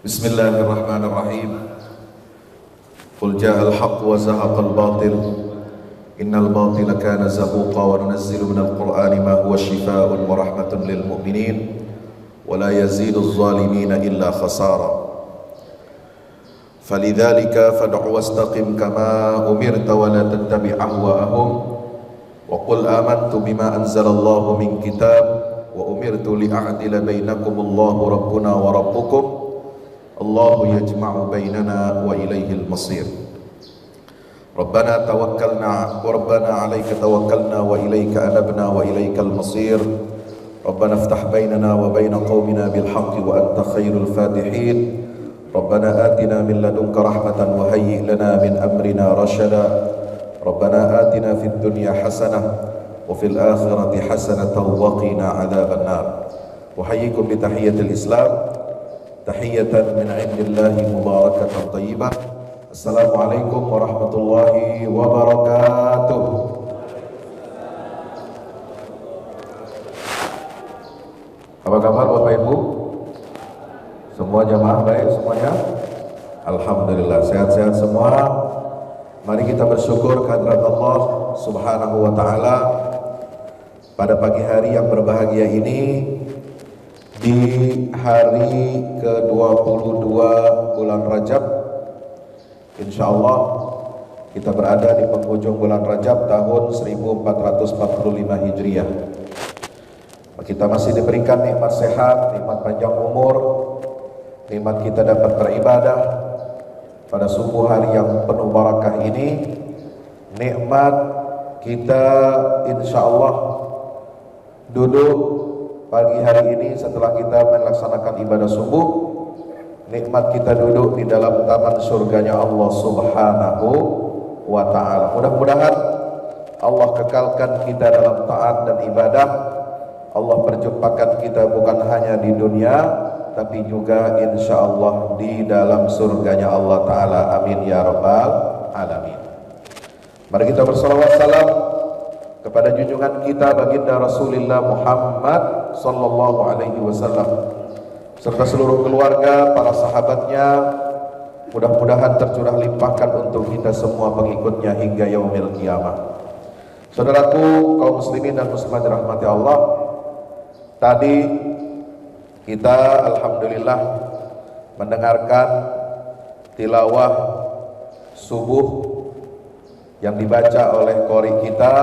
Bismillahirrahmanirrahim. Qul ja'al haqq wa zahaqal batil. Innal batila kana zahuqa wa nunazzilu minal qur'ani ma huwa shifaa'un wa rahmatun lil mu'minin wa la yaziduz zalimina illa khasara. Falidzalika fad'u wastaqim kama umirta wa la tattabi' ahwa'ahum wa qul amantu bima anzalallahu min kitab wa umirtu li'a'dila bainakumullahu rabbuna wa rabbukum Allahu yajma'u bainana wa ilaihil masir. Rabbana tawakkalna wa rabbana 'alaika tawakkalna wa ilaika anabna wa ilaikal masir. Rabbana iftah bainana wa baina qaumina bil haqqi wa anta khairul fatihin. Rabbana atina min ladunka rahmatan wa hayyi' lana min amrina rashada. Rabbana atina fid dunya hasanah wa fil akhirati hasanatan wa qina 'adzaban nar. Uhayyikum bi tahiyyatil Islam. Tahiyatan min indillahi mubarakatan tayyibah. Assalamualaikum warahmatullahi wabarakatuh. Apa kabar Bapak Ibu? Semua jamaah baik semuanya? Alhamdulillah sehat-sehat semua. Mari kita bersyukur kehadirat Allah Subhanahu wa taala pada pagi hari yang berbahagia ini, di hari ke-22 bulan Rajab. Insyaallah kita berada di penghujung bulan Rajab tahun 1445 Hijriah. Kita masih diberikan nikmat sehat, nikmat panjang umur, nikmat kita dapat beribadah pada subuh hari yang penuh barakah ini, nikmat kita insyaallah duduk pagi hari ini setelah kita melaksanakan ibadah subuh, nikmat kita duduk di dalam taman surganya Allah Subhanahu wa ta'ala. Mudah-mudahan Allah kekalkan kita dalam taat dan ibadah. Allah perjumpakan kita bukan hanya di dunia, tapi juga insya Allah di dalam surganya Allah ta'ala. Amin ya rabbal alamin. Mari kita bersalawat salam kepada junjungan kita baginda Rasulullah Muhammad sallallahu alaihi wasallam serta seluruh keluarga, para sahabatnya. Mudah-mudahan tercurah limpahkan untuk kita semua pengikutnya hingga yaumil qiyamah. Saudaraku kaum muslimin dan muslimat dirahmati Allah, tadi kita alhamdulillah mendengarkan tilawah subuh yang dibaca oleh qori kita.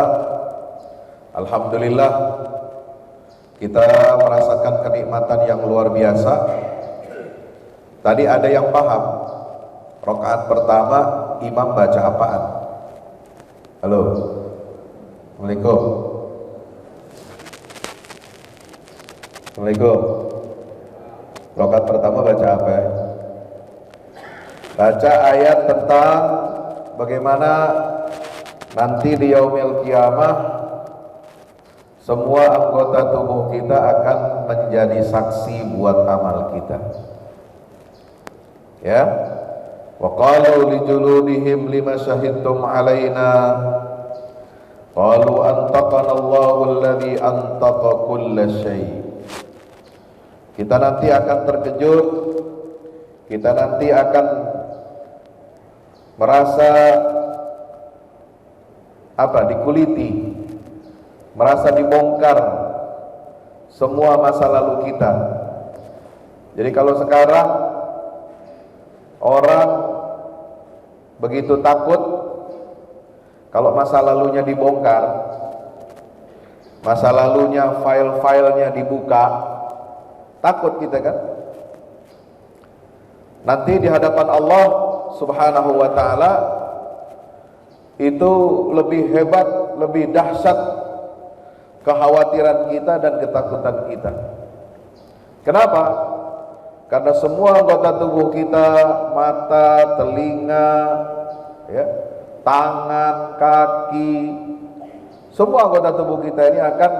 Alhamdulillah kita merasakan kenikmatan yang luar biasa. Tadi ada yang paham, rakaat pertama imam baca apaan? Halo, Assalamualaikum. Assalamualaikum. Rakaat pertama baca apa? Baca ayat tentang bagaimana nanti di yaumil qiyamah semua anggota tubuh kita akan menjadi saksi buat amal kita. Ya. Wa qalu li juludihim lima syahidtum alaina qalu antaqana Allahu alladhi antaqa kulla syai'. Kita nanti akan terkejut, kita nanti akan merasa dikuliti, merasa dibongkar semua masa lalu kita. Jadi kalau sekarang orang begitu takut kalau masa lalunya dibongkar, masa lalunya file-filenya dibuka, takut kita kan? Nanti di hadapan Allah Subhanahu wa ta'ala itu lebih hebat, lebih dahsyat kekhawatiran kita dan ketakutan kita. Kenapa? Karena semua anggota tubuh kita, mata, telinga, ya, tangan, kaki, semua anggota tubuh kita ini akan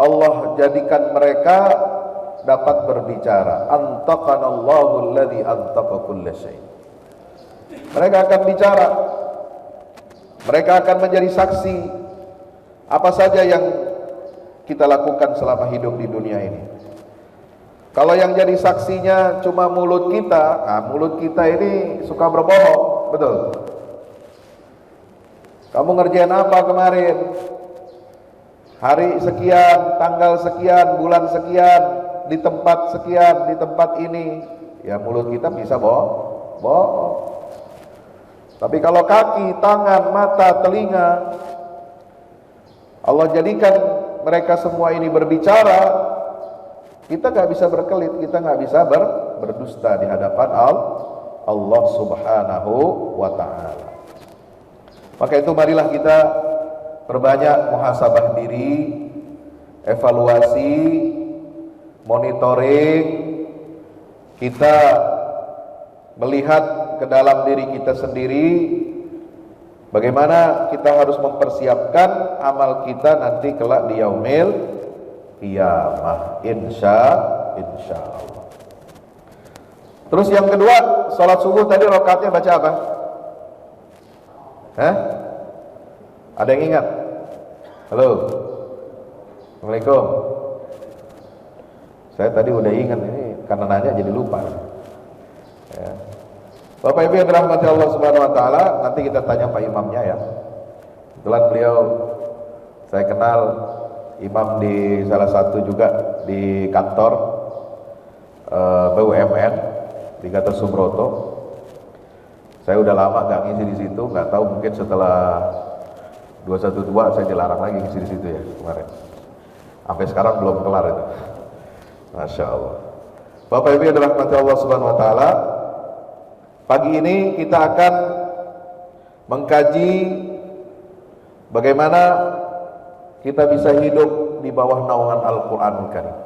Allah jadikan mereka dapat berbicara. Antaqanallahu alladhi antaqa kulla syai'. Mereka akan bicara. Mereka akan menjadi saksi apa saja yang kita lakukan selama hidup di dunia ini. Kalau yang jadi saksinya cuma mulut kita, nah mulut kita ini suka berbohong, betul? Kamu ngerjain apa kemarin? Hari sekian, tanggal sekian, bulan sekian, di tempat sekian, di tempat ini. Ya mulut kita bisa bohong. Tapi kalau kaki, tangan, mata, telinga, Allah jadikan mereka semua ini berbicara, kita nggak bisa berkelit, kita nggak bisa berdusta di hadapan Allah Subhanahu wa Ta'ala. Maka itu marilah kita perbanyak muhasabah diri, evaluasi, monitoring, kita melihat ke dalam diri kita sendiri, bagaimana kita harus mempersiapkan amal kita nanti kelak di yaumil qiyamah, insya Allah. Terus yang kedua, sholat subuh tadi rakaatnya baca apa? Ada yang ingat? Halo, Assalamualaikum. Saya tadi udah ingat, ini karena nanya jadi lupa. Ya. Bapak Ibu yang dirahmati Allah Subhanahu Wa Taala, nanti kita tanya Pak Imamnya ya. Kebetulan beliau saya kenal imam di salah satu juga di kantor BUMN di Gatot Subroto. Saya udah lama nggak ngisi di situ, nggak tahu mungkin setelah 212 saya dilarang lagi ngisi di situ ya kemarin. Sampai sekarang belum kelar itu. Masya Allah. Bapak Ibu yang dirahmati Allah Subhanahu Wa Taala, pagi ini kita akan mengkaji bagaimana kita bisa hidup di bawah naungan Al-Quranul Karim.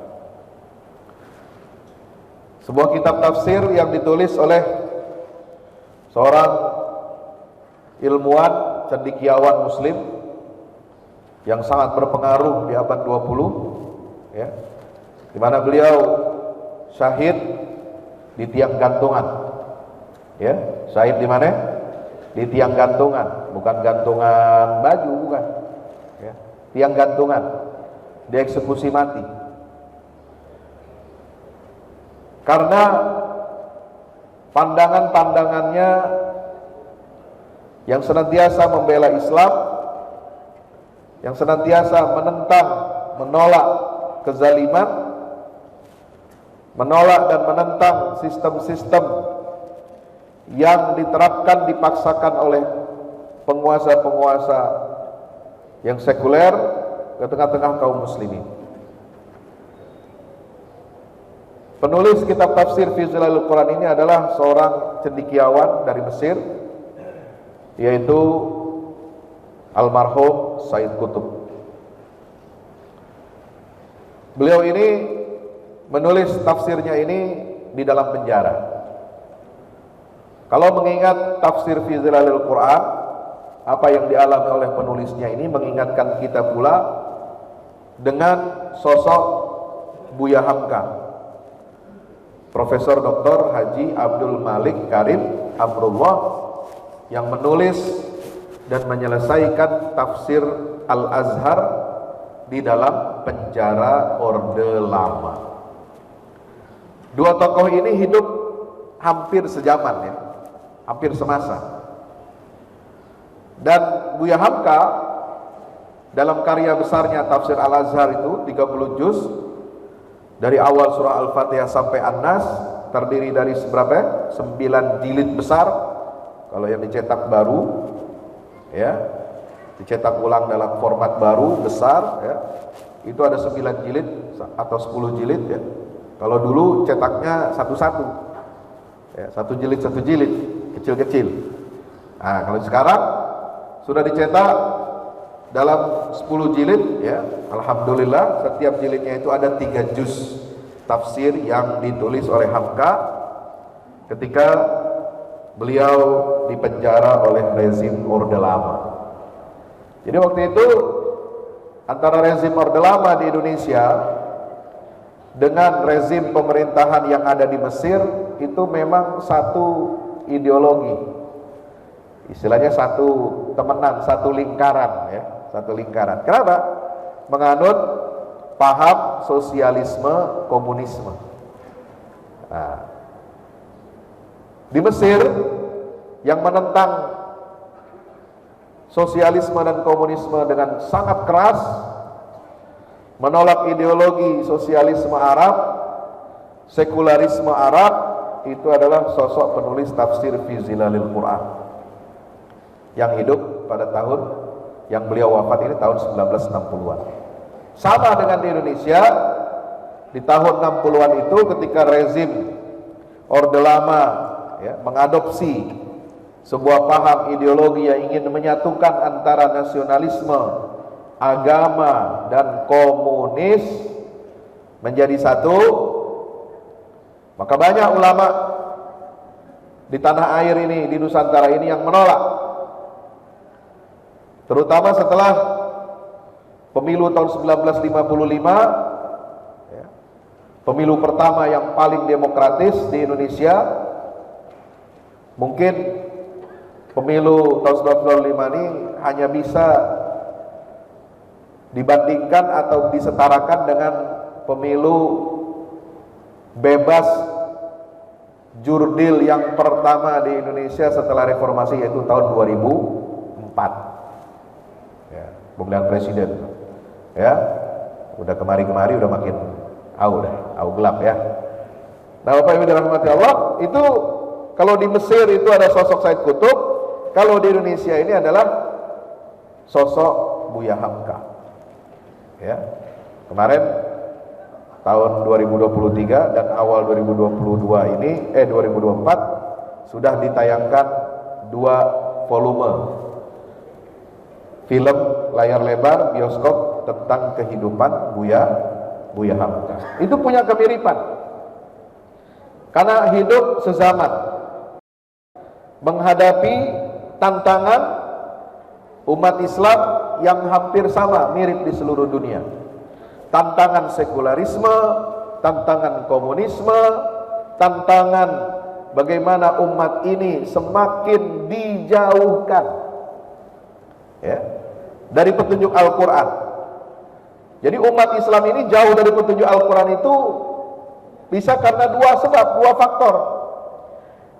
Sebuah kitab tafsir yang ditulis oleh seorang ilmuwan cendekiawan muslim yang sangat berpengaruh di abad 20 ya, di mana beliau syahid di tiang gantungan ya. Syahid di mana? Di tiang gantungan, bukan gantungan baju, bukan ya. Tiang gantungan, dieksekusi mati karena pandangan-pandangannya yang senantiasa membela Islam, yang senantiasa menentang, menolak kezaliman, menolak dan menentang sistem-sistem yang diterapkan, dipaksakan oleh penguasa-penguasa yang sekuler ke tengah-tengah kaum muslimin. Penulis kitab tafsir fi Zilalil Quran ini adalah seorang cendekiawan dari Mesir, yaitu almarhum Said Qutb. Beliau ini menulis tafsirnya ini di dalam penjara. Kalau mengingat tafsir fi Zilalil Quran, apa yang dialami oleh penulisnya ini mengingatkan kita pula dengan sosok Buya Hamka, Profesor Dr. Haji Abdul Malik Karim Amrullah, yang menulis dan menyelesaikan tafsir Al-Azhar di dalam penjara Orde Lama. Dua tokoh ini hidup hampir sejaman ya, hampir semasa. Dan Buya Hamka dalam karya besarnya tafsir Al-Azhar itu 30 juz, dari awal surah Al-Fatihah sampai An-Nas, terdiri dari seberapa? 9 jilid besar. Kalau yang dicetak baru ya, dicetak ulang dalam format baru besar ya, itu ada 9 jilid atau 10 jilid ya. Kalau dulu cetaknya satu-satu ya, satu jilid kecil-kecil. Nah, kalau sekarang sudah dicetak dalam 10 jilid ya. Alhamdulillah, setiap jilidnya itu ada 3 juz tafsir yang ditulis oleh Hamka ketika beliau dipenjara oleh rezim Orde Lama. Jadi waktu itu antara rezim Orde Lama di Indonesia dengan rezim pemerintahan yang ada di Mesir itu memang satu ideologi, istilahnya satu temenan, satu lingkaran ya, satu lingkaran. Kenapa? Menganut paham sosialisme komunisme. Nah, di Mesir yang menentang sosialisme dan komunisme dengan sangat keras, menolak ideologi sosialisme Arab, sekularisme Arab, itu adalah sosok penulis tafsir fi Zilalil Quran yang hidup pada tahun yang beliau wafat ini tahun 1960-an. Sama dengan di Indonesia, di tahun 60-an itu ketika rezim Orde Lama mengadopsi sebuah paham ideologi yang ingin menyatukan antara nasionalisme, agama, dan komunis menjadi satu, maka banyak ulama di tanah air ini, di Nusantara ini yang menolak, terutama setelah pemilu tahun 1955, pemilu pertama yang paling demokratis di Indonesia. Mungkin pemilu tahun 1955 ini hanya bisa dibandingkan atau disetarakan dengan pemilu bebas jurdil yang pertama di Indonesia setelah reformasi, yaitu tahun 2004. Pemilihan presiden. Ya, udah kemari-kemari udah makin au gelap ya. Nah, Bapak Ibu dirahmati Allah, itu kalau di Mesir itu ada sosok Said Qutb, kalau di Indonesia ini adalah sosok Buya Hamka. Ya. Kemarin tahun 2023 dan awal 2022 ini 2024 sudah ditayangkan 2 volume film layar lebar bioskop tentang kehidupan Buya Hamka. Itu punya kemiripan karena hidup sezaman, menghadapi tantangan umat Islam yang hampir sama, mirip di seluruh dunia. Tantangan sekularisme, tantangan komunisme, tantangan bagaimana umat ini semakin dijauhkan dari petunjuk Al-Quran. Jadi umat Islam ini jauh dari petunjuk Al-Quran itu bisa karena 2 sebab, 2 faktor.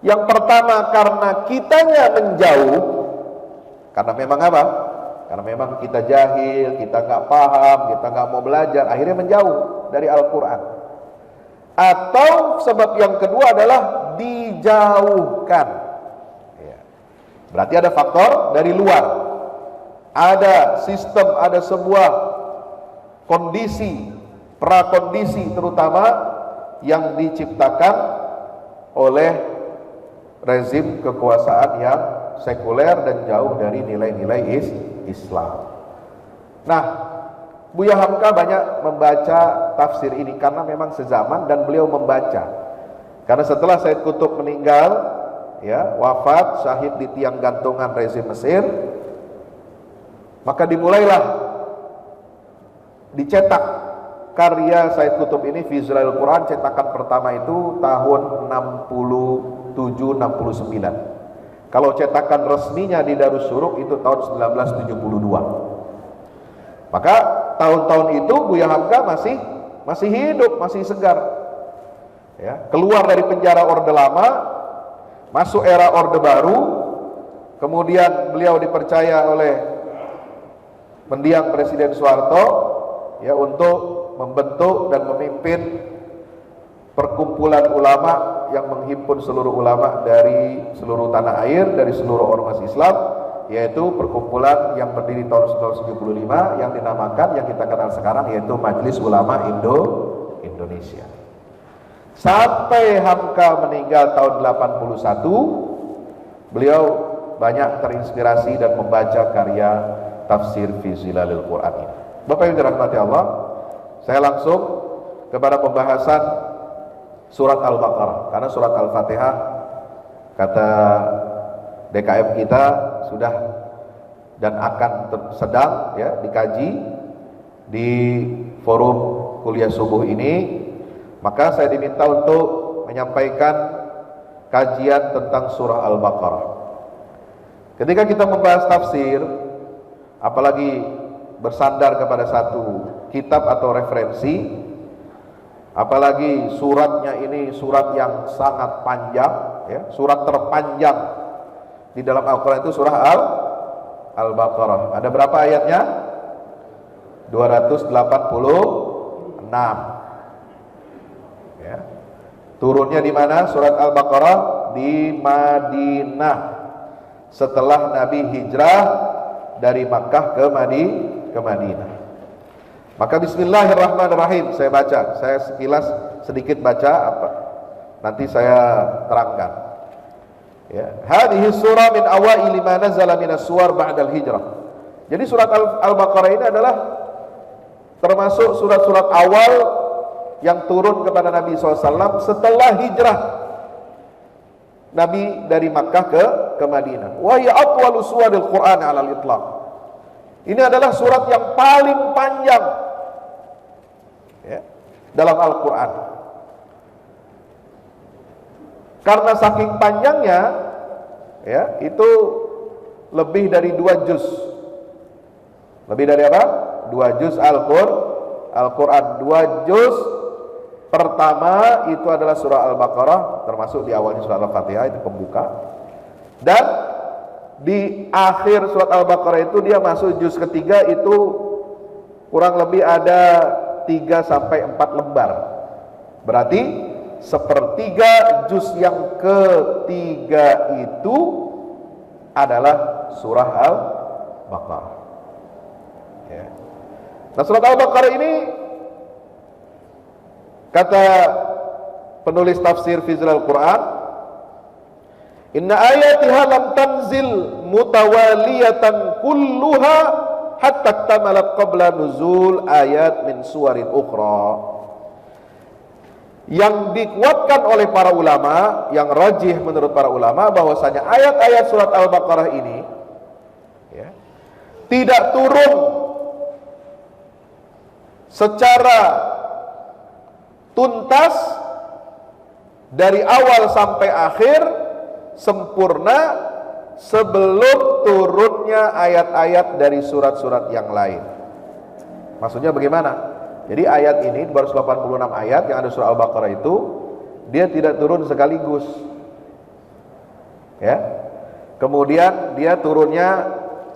Yang pertama karena kitanya menjauh, karena memang apa? Karena memang kita jahil, kita nggak paham, kita nggak mau belajar, akhirnya menjauh dari Al-Quran. Atau sebab yang kedua adalah dijauhkan. Berarti ada faktor dari luar, ada sistem, ada sebuah kondisi, prakondisi terutama yang diciptakan oleh rezim kekuasaan yang sekuler dan jauh dari nilai-nilai Islam. Nah, Buya Hamka banyak membaca tafsir ini karena memang sezaman dan beliau membaca. Karena setelah Said Qutb meninggal, wafat, syahid di tiang gantungan rezim Mesir, maka dimulailah dicetak karya Said Qutb ini, fi Zilalil Quran. Cetakan pertama itu tahun 67-69. Kalau cetakan resminya di Darussuruk itu tahun 1972. Maka tahun-tahun itu Buya Hamka masih hidup, masih segar. Keluar dari penjara Orde Lama, masuk era Orde Baru. Kemudian beliau dipercaya oleh mendiang Presiden Soeharto untuk membentuk dan memimpin perkumpulan ulama yang menghimpun seluruh ulama dari seluruh tanah air, dari seluruh ormas Islam, yaitu perkumpulan yang berdiri tahun 1975 yang dinamakan, yang kita kenal sekarang, yaitu Majelis Ulama Indonesia. Sampai Hamka meninggal tahun 81, beliau banyak terinspirasi dan membaca karya tafsir fi Zilalil Quran ini. Bapak yang dirahmati Allah, saya langsung kepada pembahasan surat Al-Baqarah, karena surat Al-Fatihah kata DKM kita sudah dan akan sedang dikaji di forum kuliah subuh ini. Maka saya diminta untuk menyampaikan kajian tentang surah Al-Baqarah. Ketika kita membahas tafsir, apalagi bersandar kepada satu kitab atau referensi, Apalagi suratnya ini surat yang sangat panjang, ya, surat terpanjang di dalam Al-Quran itu surah Al-Baqarah. Ada berapa ayatnya? 286. Ya. Turunnya di mana surat Al-Baqarah? Di Madinah. Setelah Nabi hijrah dari Makkah ke Madinah. Maka bismillahirrahmanirrahim saya baca. Saya sekilas sedikit baca apa nanti saya terangkan. Ya, hadhihi surah min awaili ma nazala minas suwar ba'dal hijrah. Jadi surat Al-Baqarah ini adalah termasuk surat-surat awal yang turun kepada Nabi SAW setelah hijrah Nabi dari Makkah ke Madinah. Wa hiya atwalu suwaril Qur'an 'ala al-itlaq. Ini adalah surat yang paling panjang, ya, dalam Al-Quran. Karena saking panjangnya, ya, itu lebih dari 2 juz. Lebih dari apa? 2 juz Al-Quran. 2 juz pertama itu adalah surah Al-Baqarah, termasuk di awalnya surah Al-Fatihah, itu pembuka. Dan di akhir surat Al-Baqarah itu dia masuk juz ketiga, itu kurang lebih ada 3 sampai 4 lembar. Berarti sepertiga juz yang ketiga itu adalah surah Al-Baqarah. Ya. Nah, surat Al-Baqarah ini kata penulis tafsir Fizul Al-Quran, inna ayatiha lam tanzil mutawaliyatan kulluha hatta tamalat qabla nuzul ayat min suwarin ukhra. Yang dikuatkan oleh para ulama, yang rajih menurut para ulama, bahwasanya ayat-ayat surat Al-Baqarah ini, ya, tidak turun secara tuntas dari awal sampai akhir sempurna sebelum turunnya ayat-ayat dari surat-surat yang lain. Maksudnya bagaimana? Jadi ayat ini 286 ayat yang ada surah Al-Baqarah itu, dia tidak turun sekaligus, ya. Kemudian dia turunnya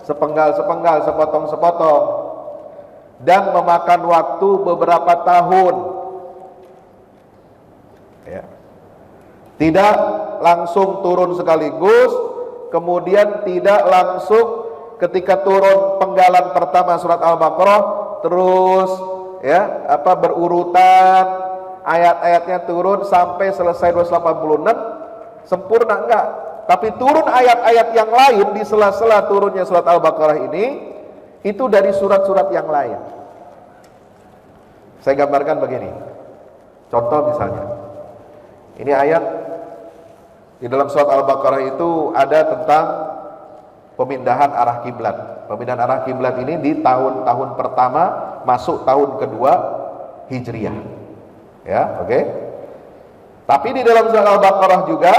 sepenggal-sepenggal, sepotong-sepotong, dan memakan waktu beberapa tahun, ya. Tidak langsung turun sekaligus, kemudian tidak langsung ketika turun penggalan pertama surat Al-Baqarah terus, ya, berurutan ayat-ayatnya turun sampai selesai 286 sempurna, enggak. Tapi turun ayat-ayat yang lain di sela-sela turunnya surat Al-Baqarah ini, itu dari surat-surat yang lain. Saya gambarkan begini. Contoh misalnya, ini ayat di dalam surat Al-Baqarah itu ada tentang pemindahan arah kiblat. Pemindahan arah kiblat ini di tahun-tahun pertama masuk tahun kedua Hijriah. Ya, oke. Tapi di dalam surat Al-Baqarah juga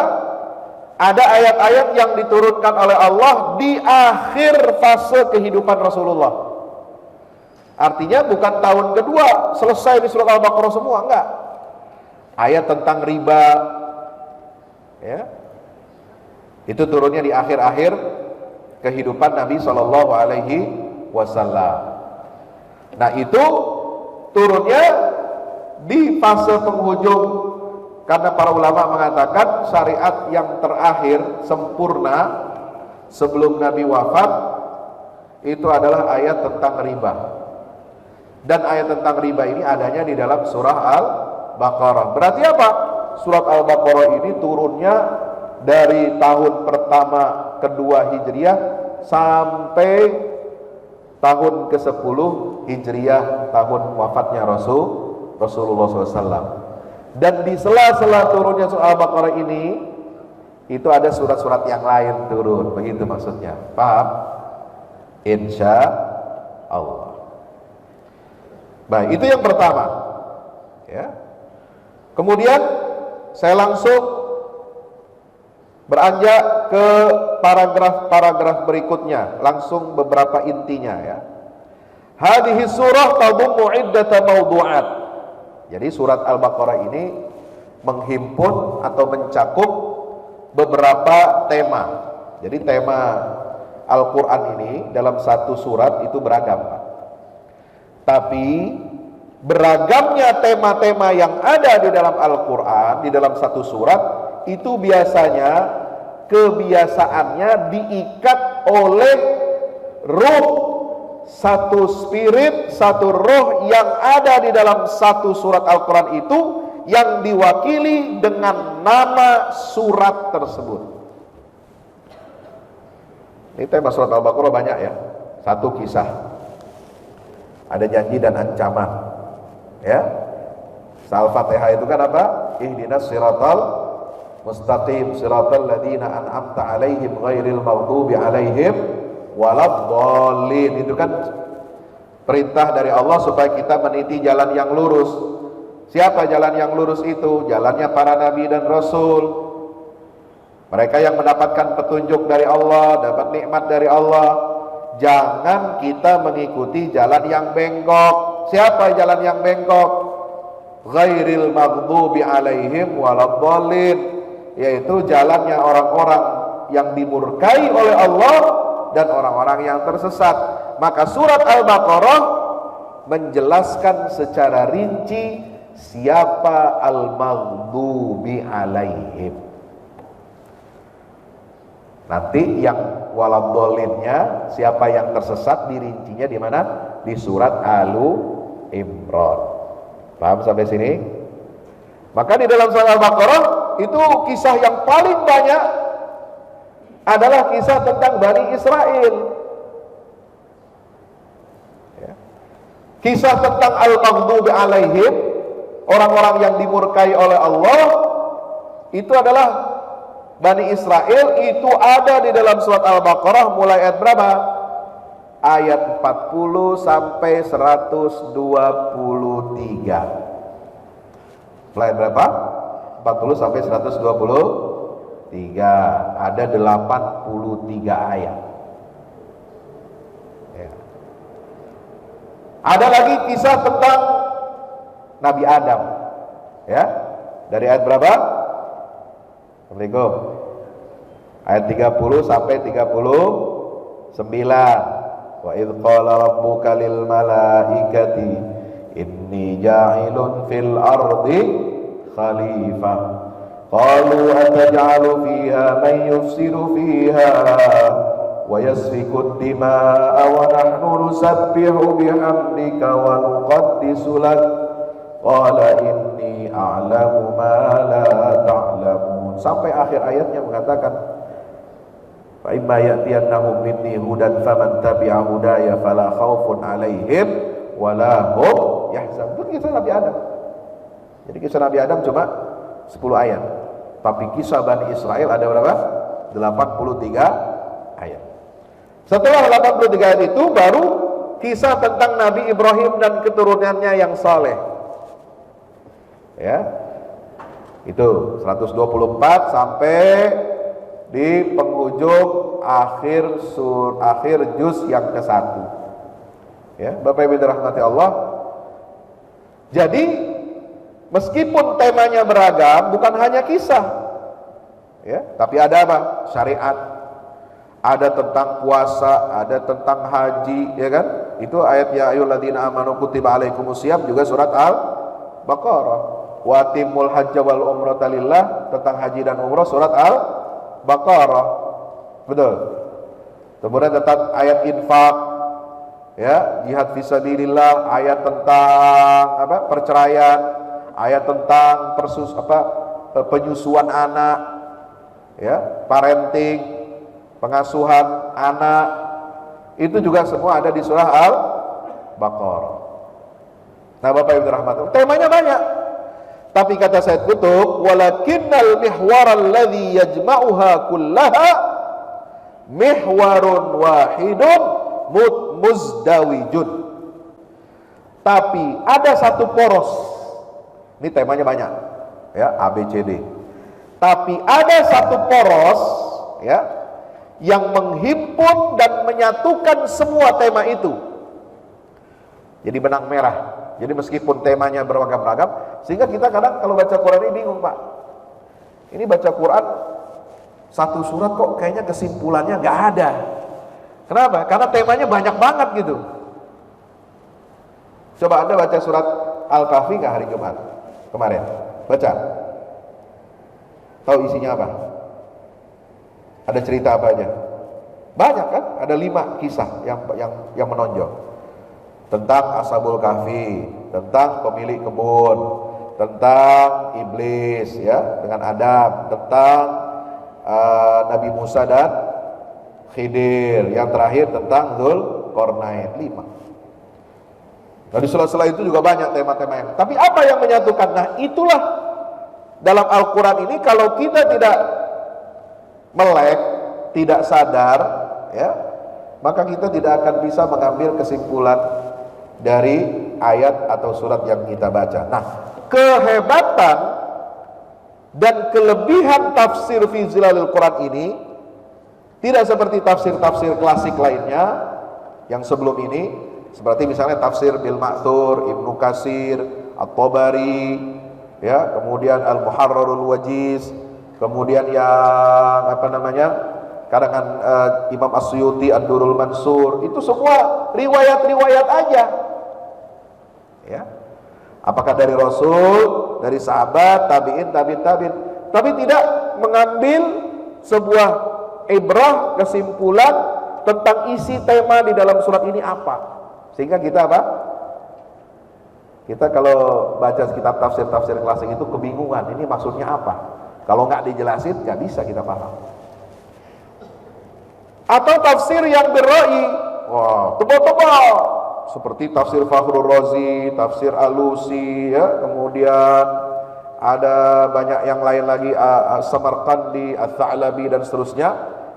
ada ayat-ayat yang diturunkan oleh Allah di akhir fase kehidupan Rasulullah. Artinya bukan tahun kedua selesai di surat Al-Baqarah semua, enggak. Ayat tentang riba, ya, itu turunnya di akhir-akhir kehidupan Nabi Shallallahu Alaihi Wasallam. Nah, itu turunnya di fase penghujung, karena para ulama mengatakan syariat yang terakhir sempurna sebelum Nabi wafat itu adalah ayat tentang riba. Dan ayat tentang riba ini adanya di dalam surah Al-Baqarah. Berarti apa? Surat Al-Baqarah ini turunnya dari tahun pertama kedua Hijriah sampai tahun ke-10 Hijriah, tahun wafatnya Rasulullah SAW. Dan di sela-sela turunnya surah Al-Baqarah ini itu ada surat-surat yang lain turun. Begitu maksudnya. Paham? Insya Allah. Baik, itu yang pertama, ya. Kemudian saya langsung beranjak ke paragraf-paragraf berikutnya, langsung beberapa intinya, ya. Hadhihi surah tadummu iddata mawdu'at. Jadi surat Al-Baqarah ini menghimpun atau mencakup beberapa tema. Jadi tema Al-Quran ini dalam satu surat itu beragam, Pak. Tapi beragamnya tema-tema yang ada di dalam Al-Quran, di dalam satu surat, itu biasanya kebiasaannya diikat oleh ruh, satu spirit, satu roh yang ada di dalam satu surat Al-Quran itu, yang diwakili dengan nama surat tersebut. Ini tema surat Al-Baqarah banyak ya. Satu kisah, ada janji dan ancaman, ya. Al-Fatihah itu kan apa? Ihdinas siratal mustaqim, siratal ladzina an'amta alaihim ghairil maghdubi alaihim waladdallin. Itu kan perintah dari Allah supaya kita meniti jalan yang lurus. Siapa jalan yang lurus itu? Jalannya para nabi dan rasul. Mereka yang mendapatkan petunjuk dari Allah, dapat nikmat dari Allah. Jangan kita mengikuti jalan yang bengkok. Siapa jalan yang bengkok? Ghairil maghdubi alaihim waladdallin, yaitu jalannya orang-orang yang dimurkai oleh Allah dan orang-orang yang tersesat. Maka surat Al-Baqarah menjelaskan secara rinci siapa al-maghdubi alaihim. Nanti yang waladdolinnya, siapa yang tersesat, dirincinya di mana? Di surat Alu Imran. Paham sampai sini? Maka di dalam surat Al-Baqarah itu kisah yang paling banyak adalah kisah tentang Bani Israel. Ya. Kisah tentang al-maghdubi alaihim, orang-orang yang dimurkai oleh Allah, itu adalah Bani Israel. Itu ada di dalam surat Al-Baqarah mulai ayat berapa? Ayat 40 sampai 123. Mulai ayat berapa? 40 sampai 123. Ada 83 ayat. Ya. Ada lagi kisah tentang Nabi Adam. Ya. Dari ayat berapa? Assalamualaikum. Ayat 30 sampai 39. Wa idh qala rabbuka lil malaikati inni ja'ilun fil ardi khalifah. Qalu ataj'alu fiha man yufsidu fiha wa yasfiku ad-dima'a wa nahnu nusabbihu bihamdika wa nuqaddisu lak. Qala inni a'lamu ma la ta'lamun. Sampai akhir ayatnya mengatakan, fa imma ya'tiyannahum minni hudan faman tabi'a hudaya fala khaufun 'alaihim wala hum yahzanun. Itu kisah Nabi Adam. Jadi kisah Nabi Adam cuma 10 ayat. Tapi kisah Bani Israel ada berapa? 83 ayat. Setelah 83 ayat itu baru kisah tentang Nabi Ibrahim dan keturunannya yang saleh. Ya. Itu 124 sampai di penghujung akhir juz yang ke-1. Ya, Bapak Ibu dirahmati Allah. Jadi meskipun temanya beragam, bukan hanya kisah. Ya, tapi ada apa? Syariat. Ada tentang puasa, ada tentang haji, ya kan? Itu ayat ya ayyuhalladzina amanu kutiba alaikumusiyam, juga surat Al-Baqarah. Wa timul hajja wal umrata lillah, tentang haji dan umrah surat Al-Baqarah. Betul. Kemudian tentang ayat infak, ya, jihad fisabilillah, ayat tentang apa? Perceraian, ayat tentang penyusuan anak, ya, parenting, pengasuhan anak. Itu juga semua ada di surah Al-Baqarah. Nah, Bapak Ibu rahmatullah, temanya banyak. Tapi kata Said Qutb, walakinnal mihwaral ladzi yajma'uha kullaha mihwarun wahidun muzdawijun. Tapi ada satu poros. Ini temanya banyak, ya, A B C D. Tapi ada satu poros, ya, yang menghimpun dan menyatukan semua tema itu. Jadi benang merah. Jadi meskipun temanya beragam-ragam, sehingga kita kadang kalau baca Quran ini bingung, Pak. Ini baca Quran satu surat kok kayaknya kesimpulannya nggak ada. Kenapa? Karena temanya banyak banget gitu. Coba Anda baca surat Al-Kahfi nggak hari Jumat kemarin? Baca. Tahu isinya apa? Ada cerita apa aja? Banyak kan? Ada 5 kisah yang menonjol. Tentang Ashabul Kahfi, tentang pemilik kebun, tentang iblis ya dengan Adam, tentang Nabi Musa dan Khidir, yang terakhir tentang Dzulqarnain. 5. Nah, di sela-sela itu juga banyak tema-tema yang. Tapi apa yang menyatukan? Nah, itulah dalam Al-Quran ini kalau kita tidak melek, tidak sadar, ya, maka kita tidak akan bisa mengambil kesimpulan dari ayat atau surat yang kita baca. Nah, kehebatan dan kelebihan tafsir fi zilalil Quran ini tidak seperti tafsir-tafsir klasik lainnya yang sebelum ini, seperti misalnya tafsir Bil Ma'thur, Ibnu Katsir, At-Tabari, ya, kemudian Al-Muharrarul Wajiz, kemudian yang karangan Imam As-Suyuti, Ad-Durrul Mansur, itu semua riwayat-riwayat aja. Ya. Apakah dari Rasul, dari sahabat, tabi'in, tapi tidak mengambil sebuah ibrah, kesimpulan tentang isi tema di dalam surat ini apa. Sehingga kita apa? Kita kalau baca kitab tafsir klasik itu kebingungan, ini maksudnya apa? Kalau nggak dijelasin, nggak bisa kita paham. Atau tafsir yang berra'i, wah, tebal-tebal, seperti tafsir Fakhrur Razi, tafsir Alusi, ya, kemudian ada banyak yang lain lagi, Samarqandi, Ats-Tsa'labi dan seterusnya.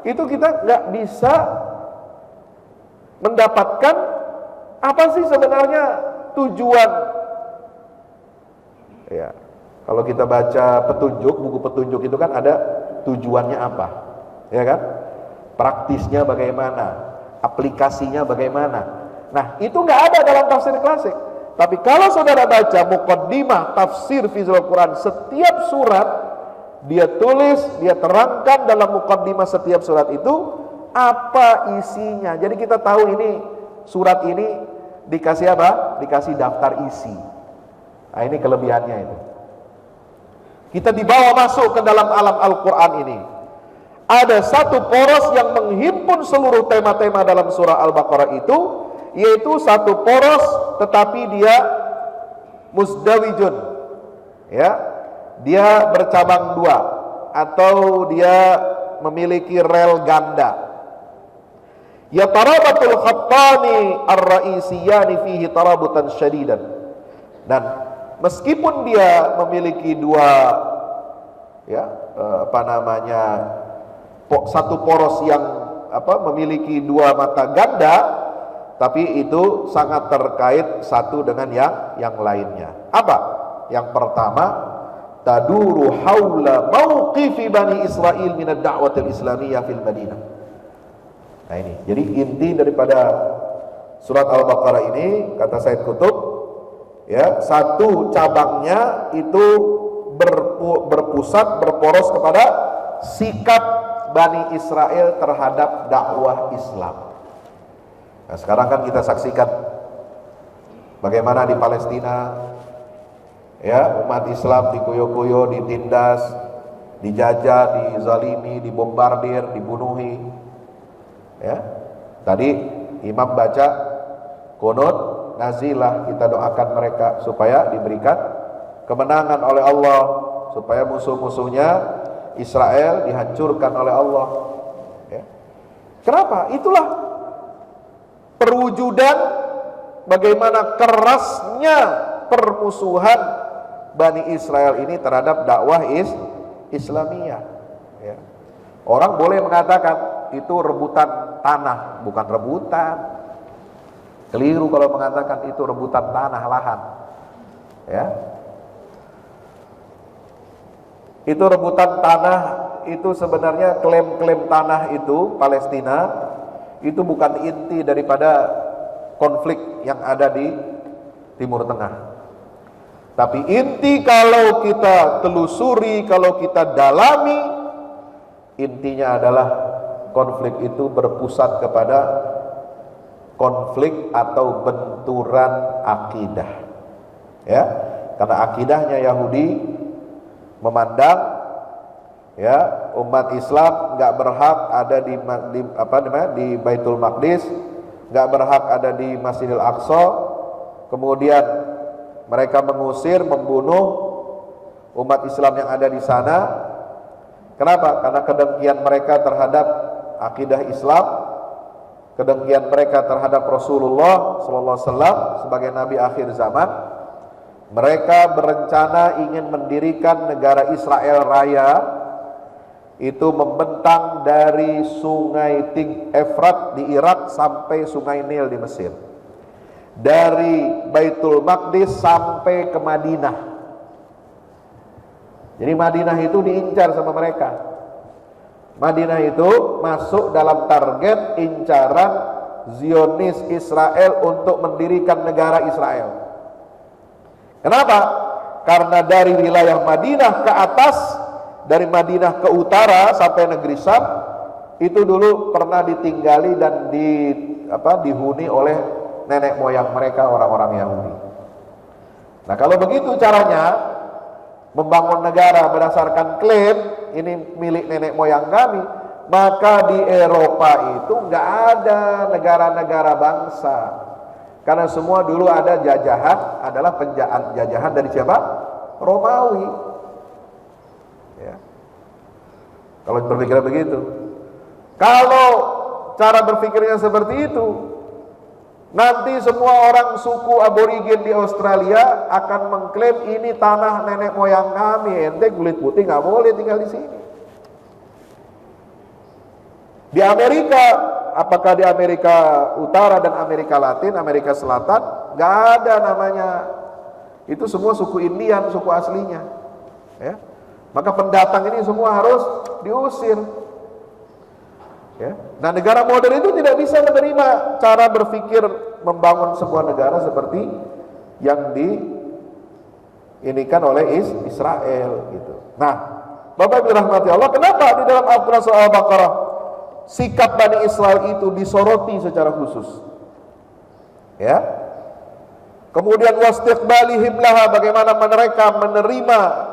Itu kita nggak bisa mendapatkan apa sih sebenarnya tujuan. Ya, kalau kita baca petunjuk, buku petunjuk itu kan ada tujuannya apa, ya kan? Praktisnya bagaimana, aplikasinya bagaimana. Nah, itu nggak ada dalam tafsir klasik. Tapi kalau saudara baca muqaddimah tafsir fi zilalil Quran, setiap surat dia tulis, dia terangkan dalam muqaddimah setiap surat itu apa isinya. Jadi kita tahu ini surat ini dikasih apa? Dikasih daftar isi. Nah, ini kelebihannya itu. Kita dibawa masuk ke dalam alam Al-Quran ini. Ada satu poros yang menghimpun seluruh tema-tema dalam surah Al-Baqarah itu, yaitu satu poros tetapi dia musdawijun, ya, dia bercabang 2 atau dia memiliki rel ganda. Ya tarabatul khattani ar-ra'isiyani fihi tarabutan syadidan. Dan meskipun dia memiliki 2, ya, satu poros yang memiliki 2 mata ganda, tapi itu sangat terkait satu dengan yang lainnya. Apa? Yang pertama, taduru haula mauqifi Bani Israil min ad-da'watil islamiyah fil Madinah. Nah ini, jadi inti daripada surat Al-Baqarah ini, kata Said Qutb, ya, satu cabangnya itu berpusat, berporos kepada sikap Bani Israel terhadap dakwah Islam. Nah, sekarang kan kita saksikan bagaimana di Palestina, ya, umat Islam dikoyo-koyo, ditindas, dijajah, dizalimi, dibombardir, dibunuhi. Ya, tadi imam baca qunut, nazilah, kita doakan mereka supaya diberikan kemenangan oleh Allah, supaya musuh-musuhnya Israel dihancurkan oleh Allah. Ya. Kenapa? Itulah perwujudan bagaimana kerasnya permusuhan Bani Israel ini terhadap dakwah Islamiyah. Ya. Orang boleh mengatakan itu rebutan tanah, bukan rebutan. Keliru kalau mengatakan itu rebutan tanah, lahan. Ya. Itu rebutan tanah, itu sebenarnya klaim-klaim tanah itu Palestina itu bukan inti daripada konflik yang ada di Timur Tengah. Tapi inti kalau kita telusuri, kalau kita dalami, intinya adalah konflik itu berpusat kepada konflik atau benturan akidah. Ya, karena akidahnya Yahudi memandang ya umat Islam nggak berhak ada di Baitul Maqdis, nggak berhak ada di Masjidil Aqsa. Kemudian mereka mengusir, membunuh umat Islam yang ada di sana. Kenapa? Karena kedengkian mereka terhadap akidah Islam, kedengkian mereka terhadap Rasulullah SAW sebagai Nabi akhir zaman. Mereka berencana ingin mendirikan negara Israel Raya, itu membentang dari Sungai Efrat di Irak sampai Sungai Nil di Mesir, dari Baitul Maqdis sampai ke Madinah. Jadi Madinah itu diincar sama mereka. Madinah itu masuk dalam target incaran Zionis Israel untuk mendirikan negara Israel. Kenapa? Karena dari wilayah Madinah ke atas, dari Madinah ke utara sampai negeri Syam, itu dulu pernah ditinggali dan dihuni oleh nenek moyang mereka, orang-orang Yahudi. Nah, kalau begitu caranya membangun negara berdasarkan klaim ini milik nenek moyang kami, maka di Eropa itu nggak ada negara-negara bangsa, karena semua dulu ada jajahan, adalah jajahan dari siapa? Romawi. Ya. Kalau berpikir begitu, kalau cara berpikirnya seperti itu, nanti semua orang suku aborigin di Australia akan mengklaim ini tanah nenek moyang kami. Ente kulit putih nggak boleh tinggal di sini. Di Amerika, apakah di Amerika Utara dan Amerika Latin, Amerika Selatan, nggak ada namanya. Itu semua suku Indian, suku aslinya. Ya. Maka pendatang ini semua harus diusir. Ya. Nah, negara modern itu tidak bisa menerima cara berpikir membangun sebuah negara seperti yang diinikan oleh Israel gitu. Nah, Bapak Ibu rahmati Allah, kenapa di dalam Al-Quran surah Al-Baqarah sikap Bani Israel itu disoroti secara khusus? Ya. Kemudian wastiqbalihim laha, bagaimana mereka menerima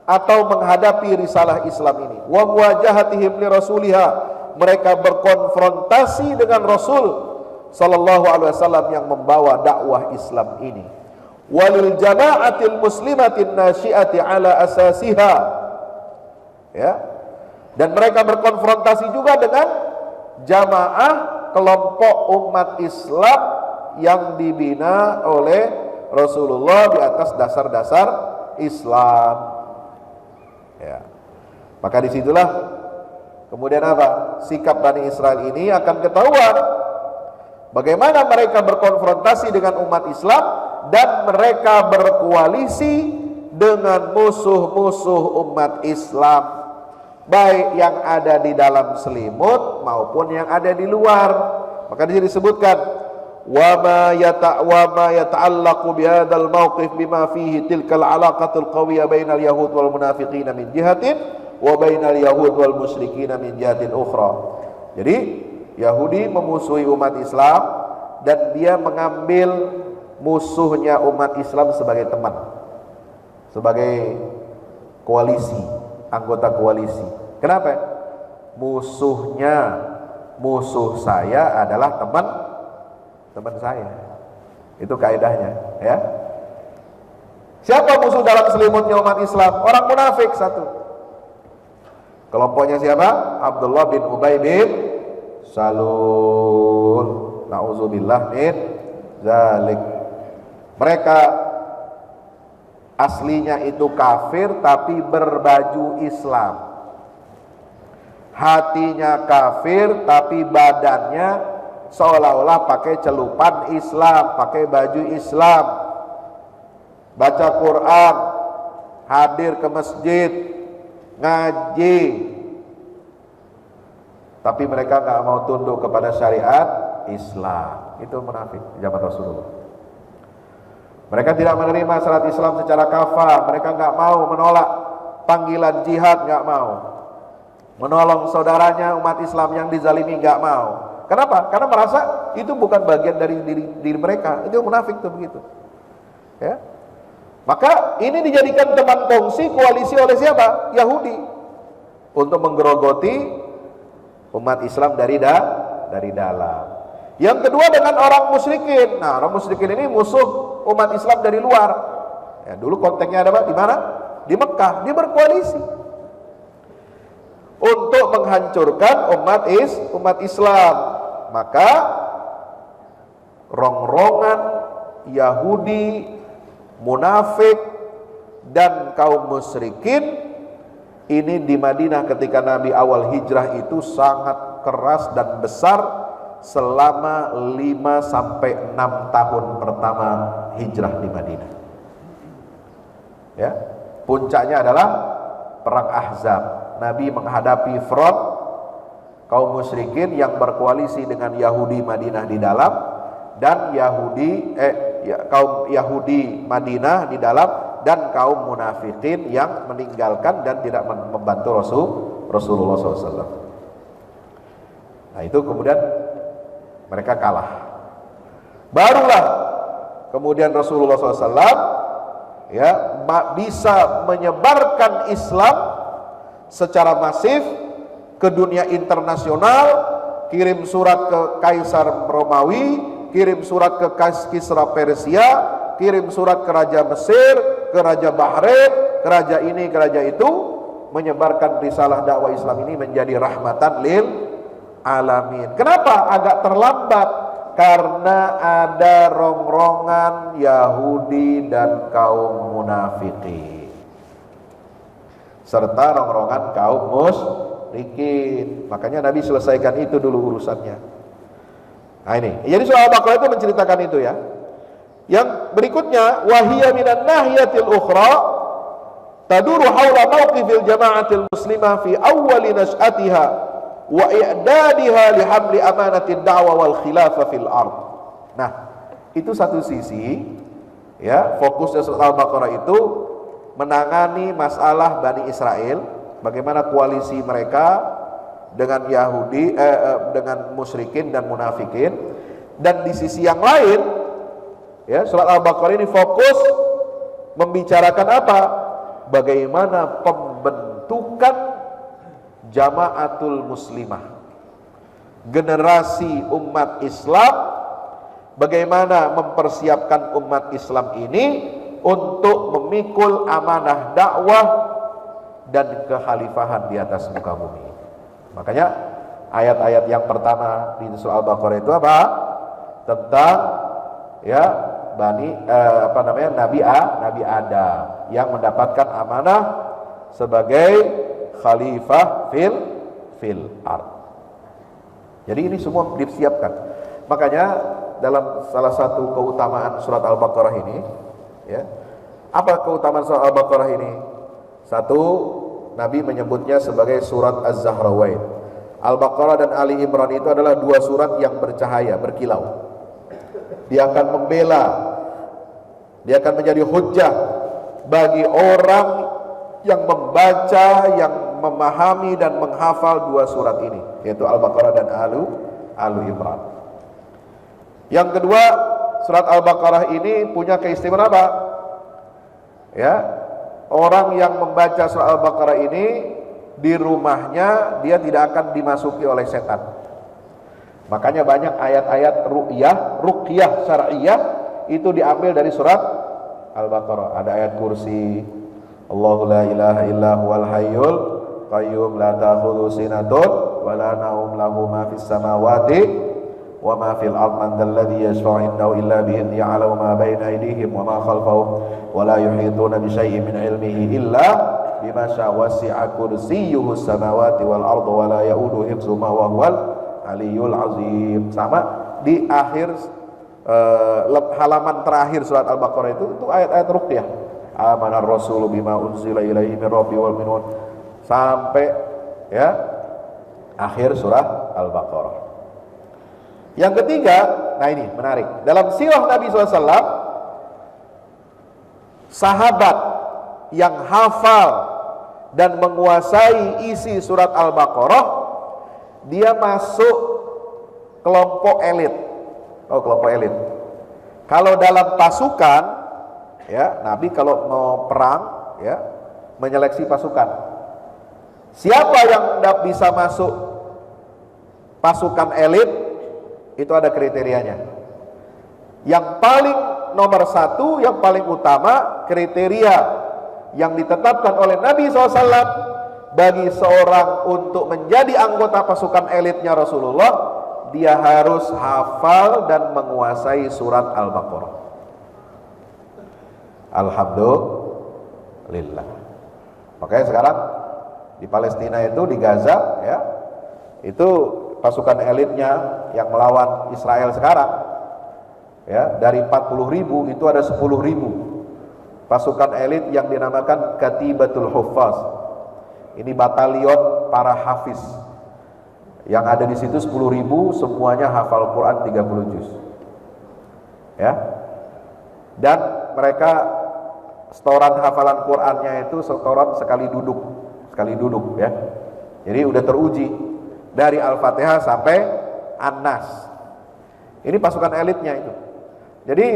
atau menghadapi risalah Islam ini. Wa muwajahatihim li rasuliha, mereka berkonfrontasi dengan Rasul sallallahu alaihi wasallam yang membawa dakwah Islam ini. Walil jama'atil muslimatin nasyiati ala asasiha. Ya. Dan mereka berkonfrontasi juga dengan jamaah kelompok umat Islam yang dibina oleh Rasulullah di atas dasar-dasar Islam. Ya. Maka disitulah kemudian apa? Sikap Bani Israel ini akan ketahuan bagaimana mereka berkonfrontasi dengan umat Islam dan mereka berkoalisi dengan musuh-musuh umat Islam, baik yang ada di dalam selimut maupun yang ada di luar. Maka di sini disebutkan wa ma yata'allaqu bihadzal mauqif bima fihi tilkal alaqatul qawiyah bainal yahud wal munafiqin min jihatin wa bainal yahud wal musyrikin min jihatin ukhra. Jadi Yahudi memusuhi umat Islam dan dia mengambil musuhnya umat Islam sebagai teman, sebagai koalisi, anggota koalisi. Kenapa? Musuh saya adalah teman saya. Itu kaidahnya, ya. Siapa musuh dalam selimutnya umat Islam? Orang munafik satu. Kelompoknya siapa? Abdullah bin Ubay bin Salul. Nauzubillah min zalik. Mereka aslinya itu kafir tapi berbaju Islam. Hatinya kafir tapi badannya seolah-olah pakai celupan Islam, pakai baju Islam, baca Quran, hadir ke masjid, ngaji, tapi mereka nggak mau tunduk kepada syariat Islam. Itu munafik zaman Rasulullah. Mereka tidak menerima syariat Islam secara kafah. Mereka nggak mau menolak panggilan jihad, nggak mau menolong saudaranya umat Islam yang dizalimi, nggak mau. Kenapa? Karena merasa itu bukan bagian dari diri mereka. Itu munafik tuh begitu. Ya. Maka ini dijadikan teman kongsi koalisi oleh siapa? Yahudi, untuk menggerogoti umat Islam dari dalam. Yang kedua dengan orang musyrikin. Nah, orang musyrikin ini musuh umat Islam dari luar. Ya, dulu konteksnya ada di mana? Di Mekah. Dia berkoalisi untuk menghancurkan umat Islam. Maka rongrongan Yahudi, munafik, dan kaum musyrikin ini di Madinah ketika Nabi awal hijrah itu sangat keras dan besar selama 5-6 tahun pertama hijrah di Madinah. Ya, puncaknya adalah perang Ahzab. Nabi menghadapi front kaum musyrikin yang berkoalisi dengan Yahudi Madinah di dalam, dan kaum Yahudi Madinah di dalam, dan kaum munafikin yang meninggalkan dan tidak membantu Rasulullah SAW. Nah, itu kemudian mereka kalah. Barulah kemudian Rasulullah SAW ya bisa menyebarkan Islam secara masif ke dunia internasional, kirim surat ke Kaisar Romawi, kirim surat ke Kisra Persia, kirim surat ke Raja Mesir, ke Raja Bahrain, ke Raja ini, ke Raja itu, menyebarkan risalah dakwah Islam ini menjadi rahmatan lil alamin. Kenapa agak terlambat? Karena ada rongrongan Yahudi dan kaum munafikin, serta rongrongan kaum musyrikin. Makanya Nabi selesaikan itu dulu urusannya. Nah ini, jadi surah Al-Baqarah itu menceritakan itu ya. Yang berikutnya, wahiyya minan nahiyatil ukhra taduru haula mawqifil jama'atil muslimah fi awwali nash'atiha wa i'dadiha li hamli amanatid da'wah wal khilafah fil ard. Nah, itu satu sisi ya, fokusnya surah Al-Baqarah itu menangani masalah Bani Israel, bagaimana koalisi mereka dengan Yahudi, dengan musyrikin dan munafikin. Dan di sisi yang lain ya, surat Al-Baqarah ini fokus membicarakan apa? Bagaimana pembentukan jamaatul muslimah, generasi umat Islam, bagaimana mempersiapkan umat Islam ini untuk memikul amanah dakwah dan kekhalifahan di atas muka bumi. Makanya ayat-ayat yang pertama di surah Al-Baqarah itu apa? Tentang ya Nabi Adam yang mendapatkan amanah sebagai khalifah fil ard. Jadi ini semua disiapkan. Makanya dalam salah satu keutamaan surat Al-Baqarah ini ya, apa keutamaan surat Al-Baqarah ini? Satu, Nabi menyebutnya sebagai surat Az-Zahrawain. Al-Baqarah dan Ali Imran itu adalah dua surat yang bercahaya, berkilau. Dia akan membela, dia akan menjadi hujjah bagi orang yang membaca, yang memahami dan menghafal dua surat ini, yaitu Al-Baqarah dan Alu Imran. Yang kedua, surat Al-Baqarah ini punya keistimewaan apa? Ya, orang yang membaca surat Al-Baqarah ini di rumahnya dia tidak akan dimasuki oleh setan. Makanya banyak ayat-ayat ruqyah syar'iyyah itu diambil dari surat Al-Baqarah. Ada ayat kursi, Allahu la ilaha illa huwal hayyul qayyum la ta'khudhuhu sinatun wa la nawm lahu ma fis samawati wa ma fil ardi man dzal ladzi yashfa'u indahu illa bi idzni ya'lamu ma baina aydihim wa ma khalfahum wa la yuhituna bi syai'in min ilmihi illa bima syaa wasi'a kursiyyuhu samawati wal ardi wa la ya'uduhu hifdzuhuma wa huwal aliyyul azim. Sama di akhir halaman terakhir surat Al-Baqarah itu ayat-ayat ruqyah. Amanar rasulu bima unzila ilaihi min rabbi wal minun, sampai ya akhir surah Al-Baqarah. Yang ketiga, nah ini menarik, dalam sirah Nabi SAW sahabat yang hafal dan menguasai isi surat Al-Baqarah, dia masuk kelompok elit. Oh, kelompok elit. Kalau dalam pasukan, ya, Nabi kalau mau perang, ya, menyeleksi pasukan. Siapa yang bisa masuk pasukan elit, itu ada kriterianya. Yang paling nomor satu, yang paling utama, kriteria yang ditetapkan oleh Nabi SAW bagi seorang untuk menjadi anggota pasukan elitnya Rasulullah, dia harus hafal dan menguasai surat Al-Baqarah. Alhamdulillah. Makanya sekarang di Palestina itu, di Gaza, ya, itu pasukan elitnya yang melawan Israel sekarang, ya, dari 40.000 itu ada 10.000 pasukan elit yang dinamakan Katibatul Huffaz. Ini batalion para hafiz. Yang ada di situ 10.000, semuanya hafal Quran 30 juz. Ya. Dan mereka setoran hafalan Qurannya itu setoran sekali duduk, ya. Jadi udah teruji dari Al-Fatihah sampai An-Nas. Ini pasukan elitnya itu. Jadi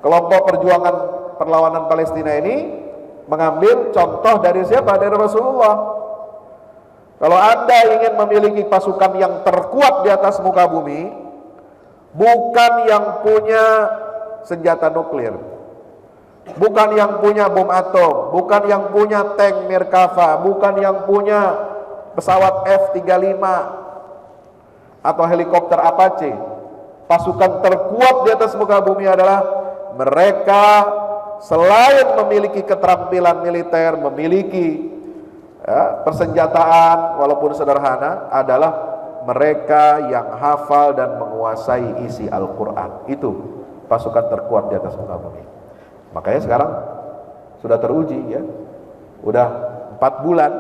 kelompok perjuangan perlawanan Palestina ini mengambil contoh dari siapa? Dari Rasulullah. Kalau Anda ingin memiliki pasukan yang terkuat di atas muka bumi, bukan yang punya senjata nuklir, bukan yang punya bom atom, bukan yang punya tank Merkava, bukan yang punya pesawat F-35 atau helikopter Apache. Pasukan terkuat di atas muka bumi adalah mereka selain memiliki keterampilan militer, memiliki, ya, persenjataan walaupun sederhana, adalah mereka yang hafal dan menguasai isi Al-Quran. Itu pasukan terkuat di atas muka bumi. Makanya sekarang sudah teruji, ya, udah 4 bulan,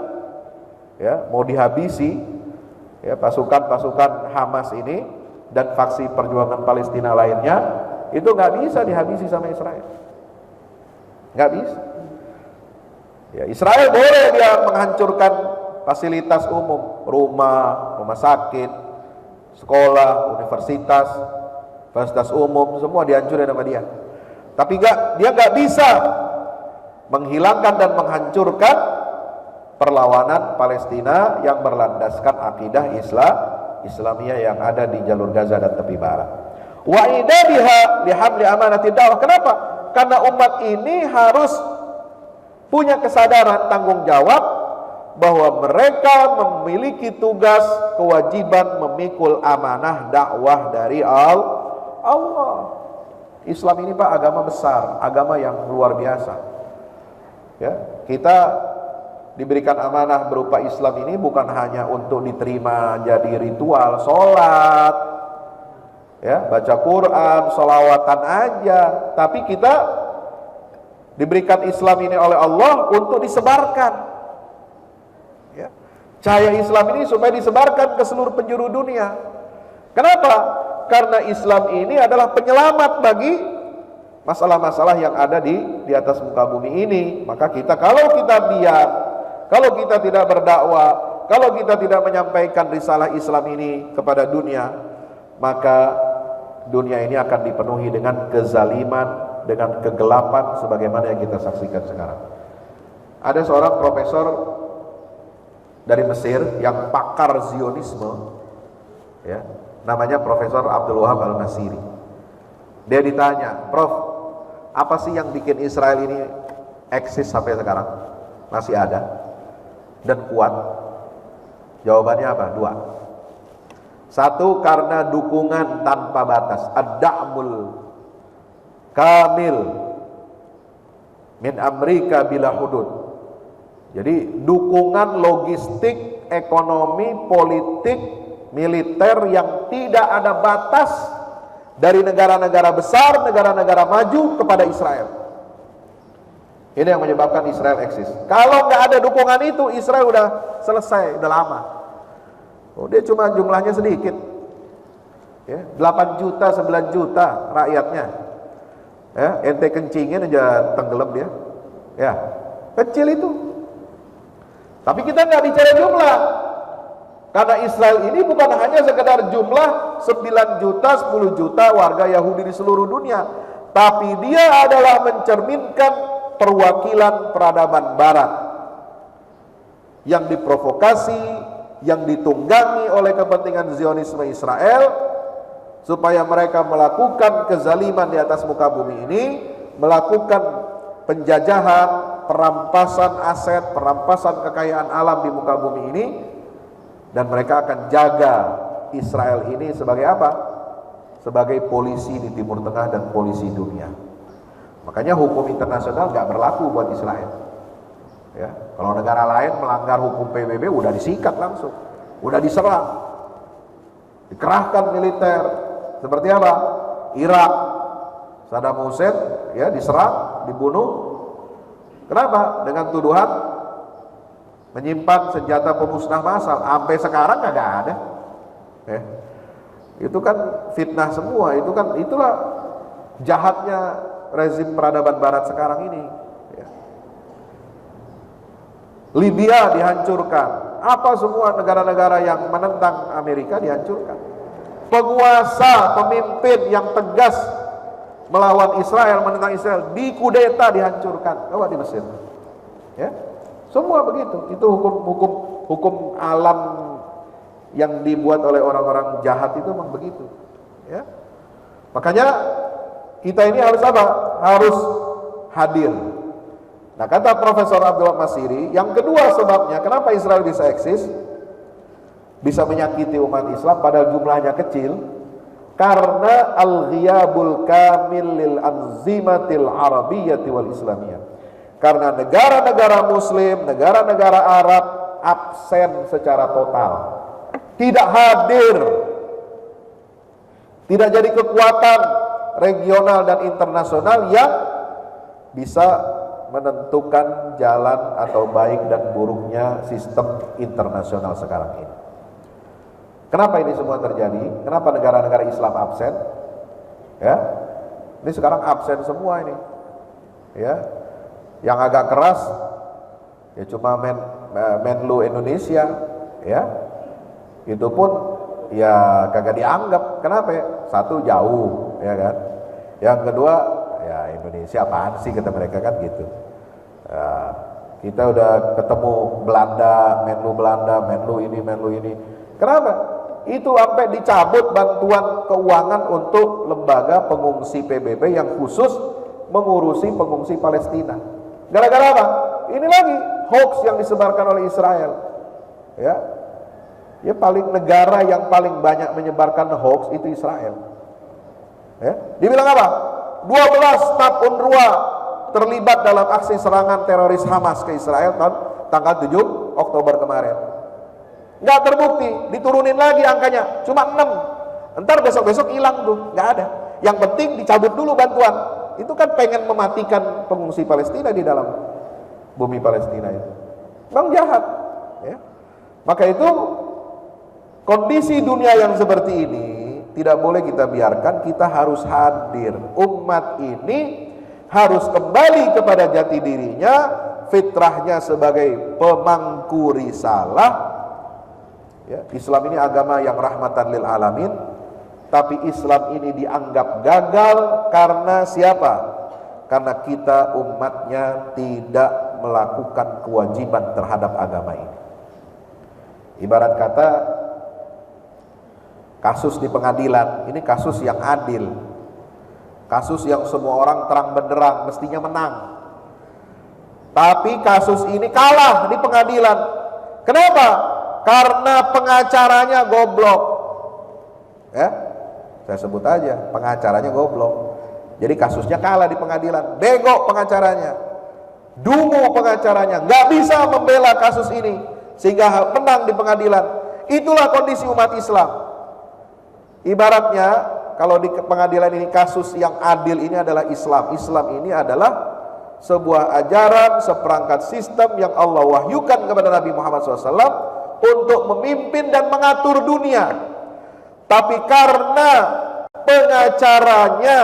ya, mau dihabisi, ya, pasukan-pasukan Hamas ini dan faksi perjuangan Palestina lainnya, itu nggak bisa dihabisi sama Israel. Nggak bisa. Ya, Israel boleh dia menghancurkan fasilitas umum, rumah sakit, sekolah, universitas, fasilitas umum, semua dihancurin sama dia. Tapi dia nggak bisa menghilangkan dan menghancurkan perlawanan Palestina yang berlandaskan akidah Islamiyah yang ada di jalur Gaza dan tepi barat. Wa idadiha lihamli amanati dakwah. Kenapa? Karena umat ini harus punya kesadaran tanggung jawab bahwa mereka memiliki tugas kewajiban memikul amanah dakwah dari Allah. Islam ini, Pak, agama besar, agama yang luar biasa. Ya, kita diberikan amanah berupa Islam ini bukan hanya untuk diterima jadi ritual, sholat, ya, baca Quran, sholawatan aja, tapi kita diberikan Islam ini oleh Allah untuk disebarkan, ya. Cahaya Islam ini supaya disebarkan ke seluruh penjuru dunia. Kenapa? Karena Islam ini adalah penyelamat bagi masalah-masalah yang ada di atas muka bumi ini. Maka kalau kita diam, kalau kita tidak berdakwah, kalau kita tidak menyampaikan risalah Islam ini kepada dunia, maka dunia ini akan dipenuhi dengan kezaliman, dengan kegelapan sebagaimana yang kita saksikan sekarang. Ada seorang profesor dari Mesir yang pakar Zionisme, ya, namanya Profesor Abdul Wahab Al-Nasiri. Dia ditanya, "Prof, apa sih yang bikin Israel ini eksis sampai sekarang? Masih ada dan kuat?" Jawabannya apa? 2. 1, karena dukungan tanpa batas, ad-da'mul kamil min Amerika bila hudud. Jadi dukungan logistik, ekonomi, politik, militer yang tidak ada batas dari negara-negara besar, negara-negara maju kepada Israel. Ini yang menyebabkan Israel eksis. Kalau nggak ada dukungan itu, Israel udah selesai, udah lama. Dia cuma jumlahnya sedikit, ya, 8 juta, 9 juta rakyatnya. Ya, ente kencingin aja tenggelam dia. Ya, kecil itu. Tapi kita nggak bicara jumlah. Karena Israel ini bukan hanya sekedar jumlah 9 juta, 10 juta warga Yahudi di seluruh dunia, tapi dia adalah mencerminkan perwakilan peradaban barat yang diprovokasi, yang ditunggangi oleh kepentingan Zionisme Israel supaya mereka melakukan kezaliman di atas muka bumi ini, melakukan penjajahan, perampasan aset, perampasan kekayaan alam di muka bumi ini, dan mereka akan jaga Israel ini sebagai apa? Sebagai polisi di Timur Tengah dan polisi dunia. Makanya hukum internasional nggak berlaku buat Israel. Ya, kalau negara lain melanggar hukum PBB udah disikat langsung, udah diserang, dikerahkan militer. Seperti apa? Irak, Saddam Hussein ya diserang, dibunuh. Kenapa? Dengan tuduhan menyimpan senjata pemusnah massal. Sampai sekarang nggak ada. Itu kan fitnah semua. Itulah jahatnya rezim peradaban Barat sekarang ini. Libya dihancurkan. Apa semua negara-negara yang menentang Amerika dihancurkan. Penguasa, pemimpin yang tegas melawan Israel, menentang Israel, dikudeta, dihancurkan. Coba di Mesir. Ya, semua begitu. Itu hukum alam yang dibuat oleh orang-orang jahat itu memang begitu. Ya, makanya kita ini harus apa? Harus hadir. Nah, kata Profesor Abdullah Masiri, yang kedua sebabnya kenapa Israel bisa eksis, bisa menyakiti umat Islam padahal jumlahnya kecil, karena al-ghiyabul kamil lil anzimatil arabiyyati wal islamiyah. Karena negara-negara muslim, negara-negara Arab absen secara total, tidak hadir, tidak jadi kekuatan regional dan internasional yang bisa menentukan jalan atau baik dan buruknya sistem internasional sekarang ini. Kenapa ini semua terjadi? Kenapa negara-negara Islam absen? Ya, ini sekarang absen semua ini. Ya, yang agak keras ya cuma Menlu Indonesia, ya, itu pun ya kagak dianggap. Kenapa? Ya? Satu, jauh, ya kan. Yang kedua, ya Indonesia apaan sih kata mereka kan gitu. Kita udah ketemu Belanda, Menlu ini. Kenapa? Itu sampai dicabut bantuan keuangan untuk lembaga pengungsi PBB yang khusus mengurusi pengungsi Palestina. Gara-gara apa? Ini lagi hoax yang disebarkan oleh Israel. Ya, negara yang paling banyak menyebarkan hoax itu Israel. Ya, dibilang apa? 12 staf UNRWA terlibat dalam aksi serangan teroris Hamas ke Israel tanggal 7 Oktober kemarin. Nggak terbukti, diturunin lagi angkanya, cuma 6. Ntar besok-besok hilang tuh, nggak ada. Yang penting dicabut dulu bantuan. Itu kan pengen mematikan pengungsi Palestina di dalam bumi Palestina itu. Bang jahat. Ya. Maka itu kondisi dunia yang seperti ini tidak boleh kita biarkan, kita harus hadir. Umat ini harus kembali kepada jati dirinya, fitrahnya sebagai pemangku risalah. Ya, Islam ini agama yang rahmatan lil alamin, tapi Islam ini dianggap gagal karena siapa? Karena kita umatnya tidak melakukan kewajiban terhadap agama ini. Ibarat kata kasus di pengadilan, ini kasus yang adil, kasus yang semua orang terang benderang mestinya menang, tapi kasus ini kalah di pengadilan. Kenapa? Karena pengacaranya goblok. Ya, saya sebut aja, pengacaranya goblok. Jadi kasusnya kalah di pengadilan, bego pengacaranya, dungu pengacaranya, nggak bisa membela kasus ini sehingga menang di pengadilan. Itulah kondisi umat Islam. Ibaratnya kalau di pengadilan ini kasus yang adil ini adalah Islam. Islam ini adalah sebuah ajaran, seperangkat sistem yang Allah wahyukan kepada Nabi Muhammad SAW untuk memimpin dan mengatur dunia. Tapi karena pengacaranya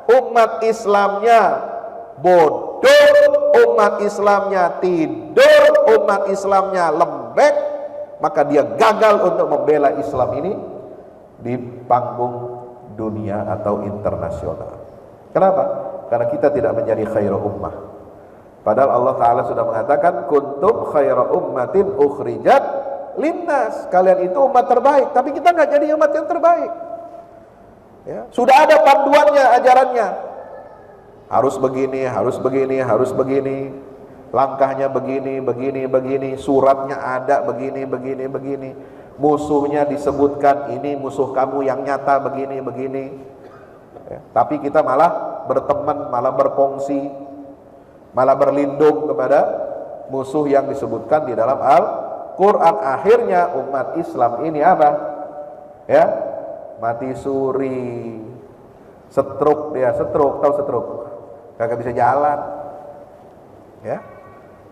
umat Islamnya bodoh, umat Islamnya tidur, umat Islamnya lembek, maka dia gagal untuk membela Islam ini di panggung dunia atau internasional. Kenapa? Karena kita tidak menjadi khairu ummah. Padahal Allah Ta'ala sudah mengatakan kuntum khairu ummatin ukhrijat linnas, kalian itu umat terbaik. Tapi kita nggak jadi umat yang terbaik ya. Sudah ada panduannya, ajarannya, harus begini, harus begini, harus begini, langkahnya begini, begini, begini, suratnya ada begini, begini, begini, musuhnya disebutkan, ini musuh kamu yang nyata begini, begini ya. Tapi kita malah berteman, malah berkongsi, malah berlindung kepada musuh yang disebutkan di dalam Al-Quran. Akhirnya umat Islam ini apa? Ya, mati suri, stroke dia, stroke, tahu stroke? Kagak bisa jalan. Ya,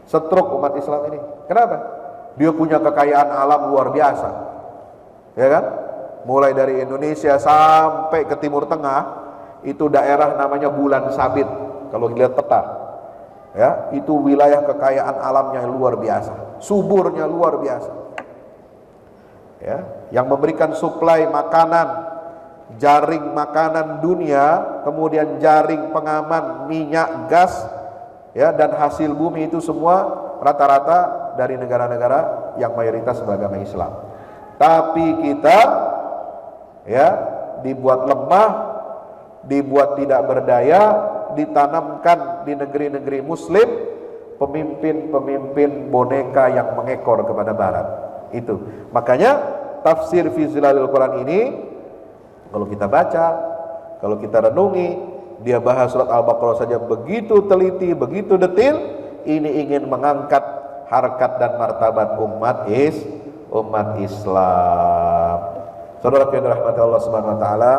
stroke umat Islam ini. Kenapa? Dia punya kekayaan alam luar biasa, ya kan? Mulai dari Indonesia sampai ke Timur Tengah, itu daerah namanya Bulan Sabit. Kalau dilihat peta, ya, itu wilayah kekayaan alamnya luar biasa, suburnya luar biasa. Ya, yang memberikan suplai makanan, jaring makanan dunia, kemudian jaring pengaman minyak, gas, ya, dan hasil bumi itu semua rata-rata dari negara-negara yang mayoritas beragama Islam. Tapi kita ya dibuat lemah, dibuat tidak berdaya, ditanamkan di negeri-negeri muslim pemimpin-pemimpin boneka yang mengekor kepada barat. Itu makanya tafsir fi zilalil Quran ini kalau kita baca, kalau kita renungi, dia bahas surat Al-Baqarah saja begitu teliti, begitu detail. Ini ingin mengangkat harkat dan martabat umat Islam. Saudara yang dirahmati Allah Subhanahu wa taala,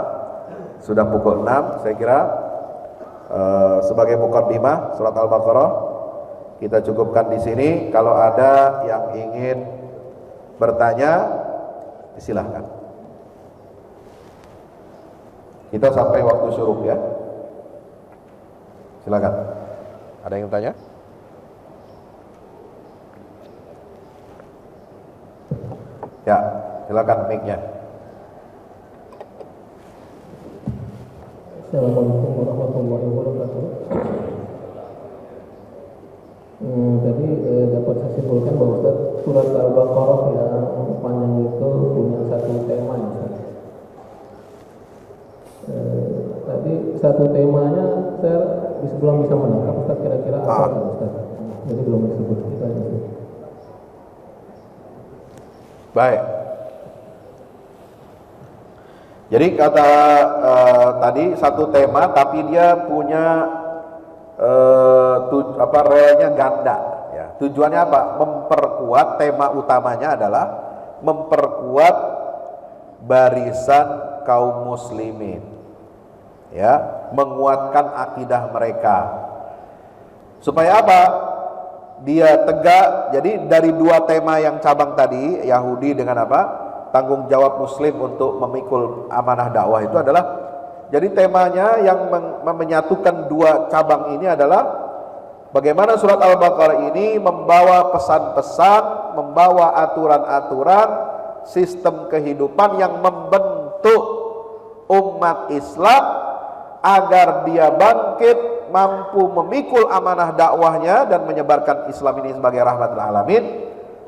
sudah pukul 6, saya kira sebagai mukaddimah surat Al-Baqarah kita cukupkan di sini. Kalau ada yang ingin bertanya, silahkan. Kita sampai waktu syuruk ya. Silakan. Ada yang tanya? Ya, silakan mic-nya. Assalamualaikum warahmatullahi wabarakatuh. Tadi dapat saya simpulkan bahwa surat Al-Baqarah yang panjang itu punya satu tema ya, Ustaz. Tadi satu temanya saya belum bisa menangkap Ustaz, kira-kira apa Ustaz? Jadi belum disebut kita itu. Baik. Jadi kata tadi satu tema, tapi dia punya realnya ganda. Ya. Tujuannya apa? Memperkuat, tema utamanya adalah memperkuat barisan kaum muslimin. Ya, menguatkan akidah mereka. Supaya apa? Dia tegak. Jadi dari dua tema yang cabang tadi, Yahudi dengan apa? Tanggung jawab muslim untuk memikul amanah dakwah itu adalah, jadi temanya yang menyatukan dua cabang ini adalah bagaimana surat Al-Baqarah ini membawa pesan-pesan, membawa aturan-aturan, sistem kehidupan yang membentuk umat Islam agar dia bangkit, mampu memikul amanah dakwahnya dan menyebarkan Islam ini sebagai rahmatul alamin,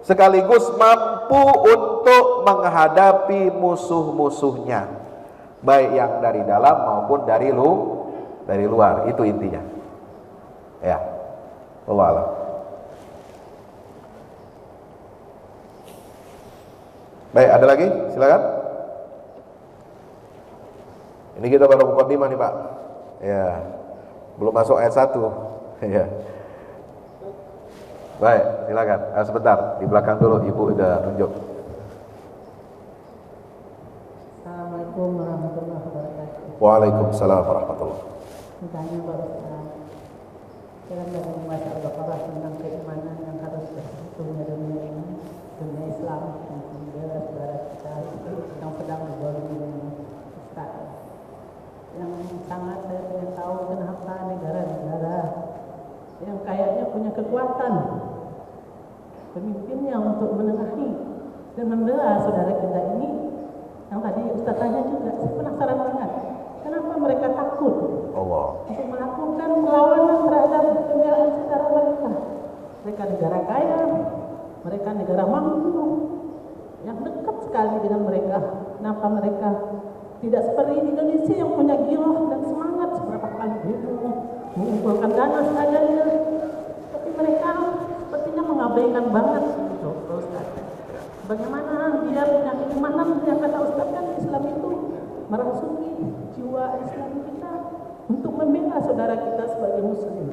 sekaligus mampu untuk menghadapi musuh-musuhnya, baik yang dari dalam maupun dari luar. Itu intinya. Ya, wallahu a'lam. Baik, ada lagi? Silakan. Ini kita baru mukaddimah nih Pak. Ya, belum masuk ayat 1. Ya. Baik, silakan. Sebentar, di belakang dulu Ibu udah tunjuk. Assalamualaikum warahmatullahi wabarakatuh. Waalaikumsalam warahmatullahi wabarakatuh. Bertanya Pak Ustaz, dalam membaca Al-Baqarah tentang keimanan yang harus bersekutunya dunia ini, dunia Islam, dan saudara-saudara kita yang sedang bergolong dengan Ustaz, yang sangat saya ingin tahu untuk menengahi dan membela saudara kita ini. Yang tadi Ustaz tanya juga, saya penasaran banget, kenapa mereka takut Allah. untuk melakukan perlawanan terhadap pembelaan saudara mereka? Mereka negara kaya, mereka negara mampu, yang dekat sekali dengan mereka. Kenapa mereka tidak seperti Indonesia yang punya giroh dan semangat seberapa kali itu mengumpulkan dana seadanya, tapi mereka sepertinya mengabaikan banget gitu, Ustaz. Bagaimana dia punya keimanan yang kata Ustaz kan Islam itu merasuki jiwa Islam kita untuk membela saudara kita sebagai Muslim.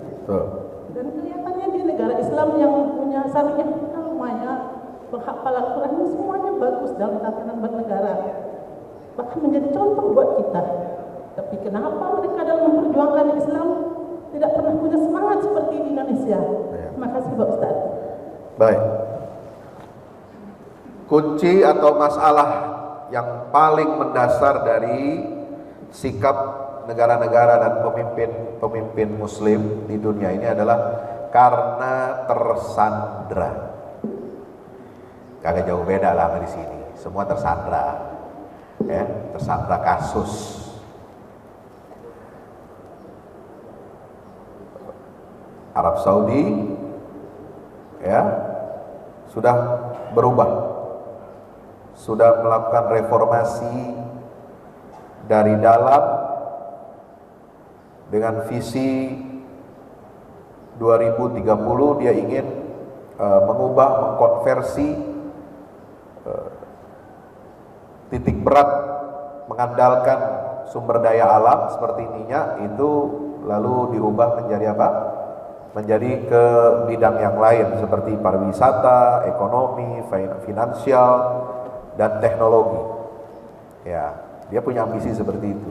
Dan kelihatannya di negara Islam yang punya syariah kita lumayan, penghafal Al-Quran semuanya bagus dalam tatanan bernegara, bahkan menjadi contoh buat kita. Tapi kenapa mereka dalam memperjuangkan Islam tidak pernah punya semangat seperti di Indonesia? Terima kasih Pak Ustaz. Baik. Kunci atau masalah yang paling mendasar dari sikap negara-negara dan pemimpin Muslim di dunia ini adalah karena tersandra. Kagak jauh beda lah di sini. Semua tersandra, ya, tersandra kasus. Arab Saudi, ya, sudah berubah. Sudah melakukan reformasi dari dalam dengan visi 2030 dia ingin mengubah, mengkonversi titik berat mengandalkan sumber daya alam seperti minyak itu lalu diubah menjadi apa? Menjadi ke bidang yang lain seperti pariwisata, ekonomi, finansial, dan teknologi. Ya, dia punya ambisi seperti itu.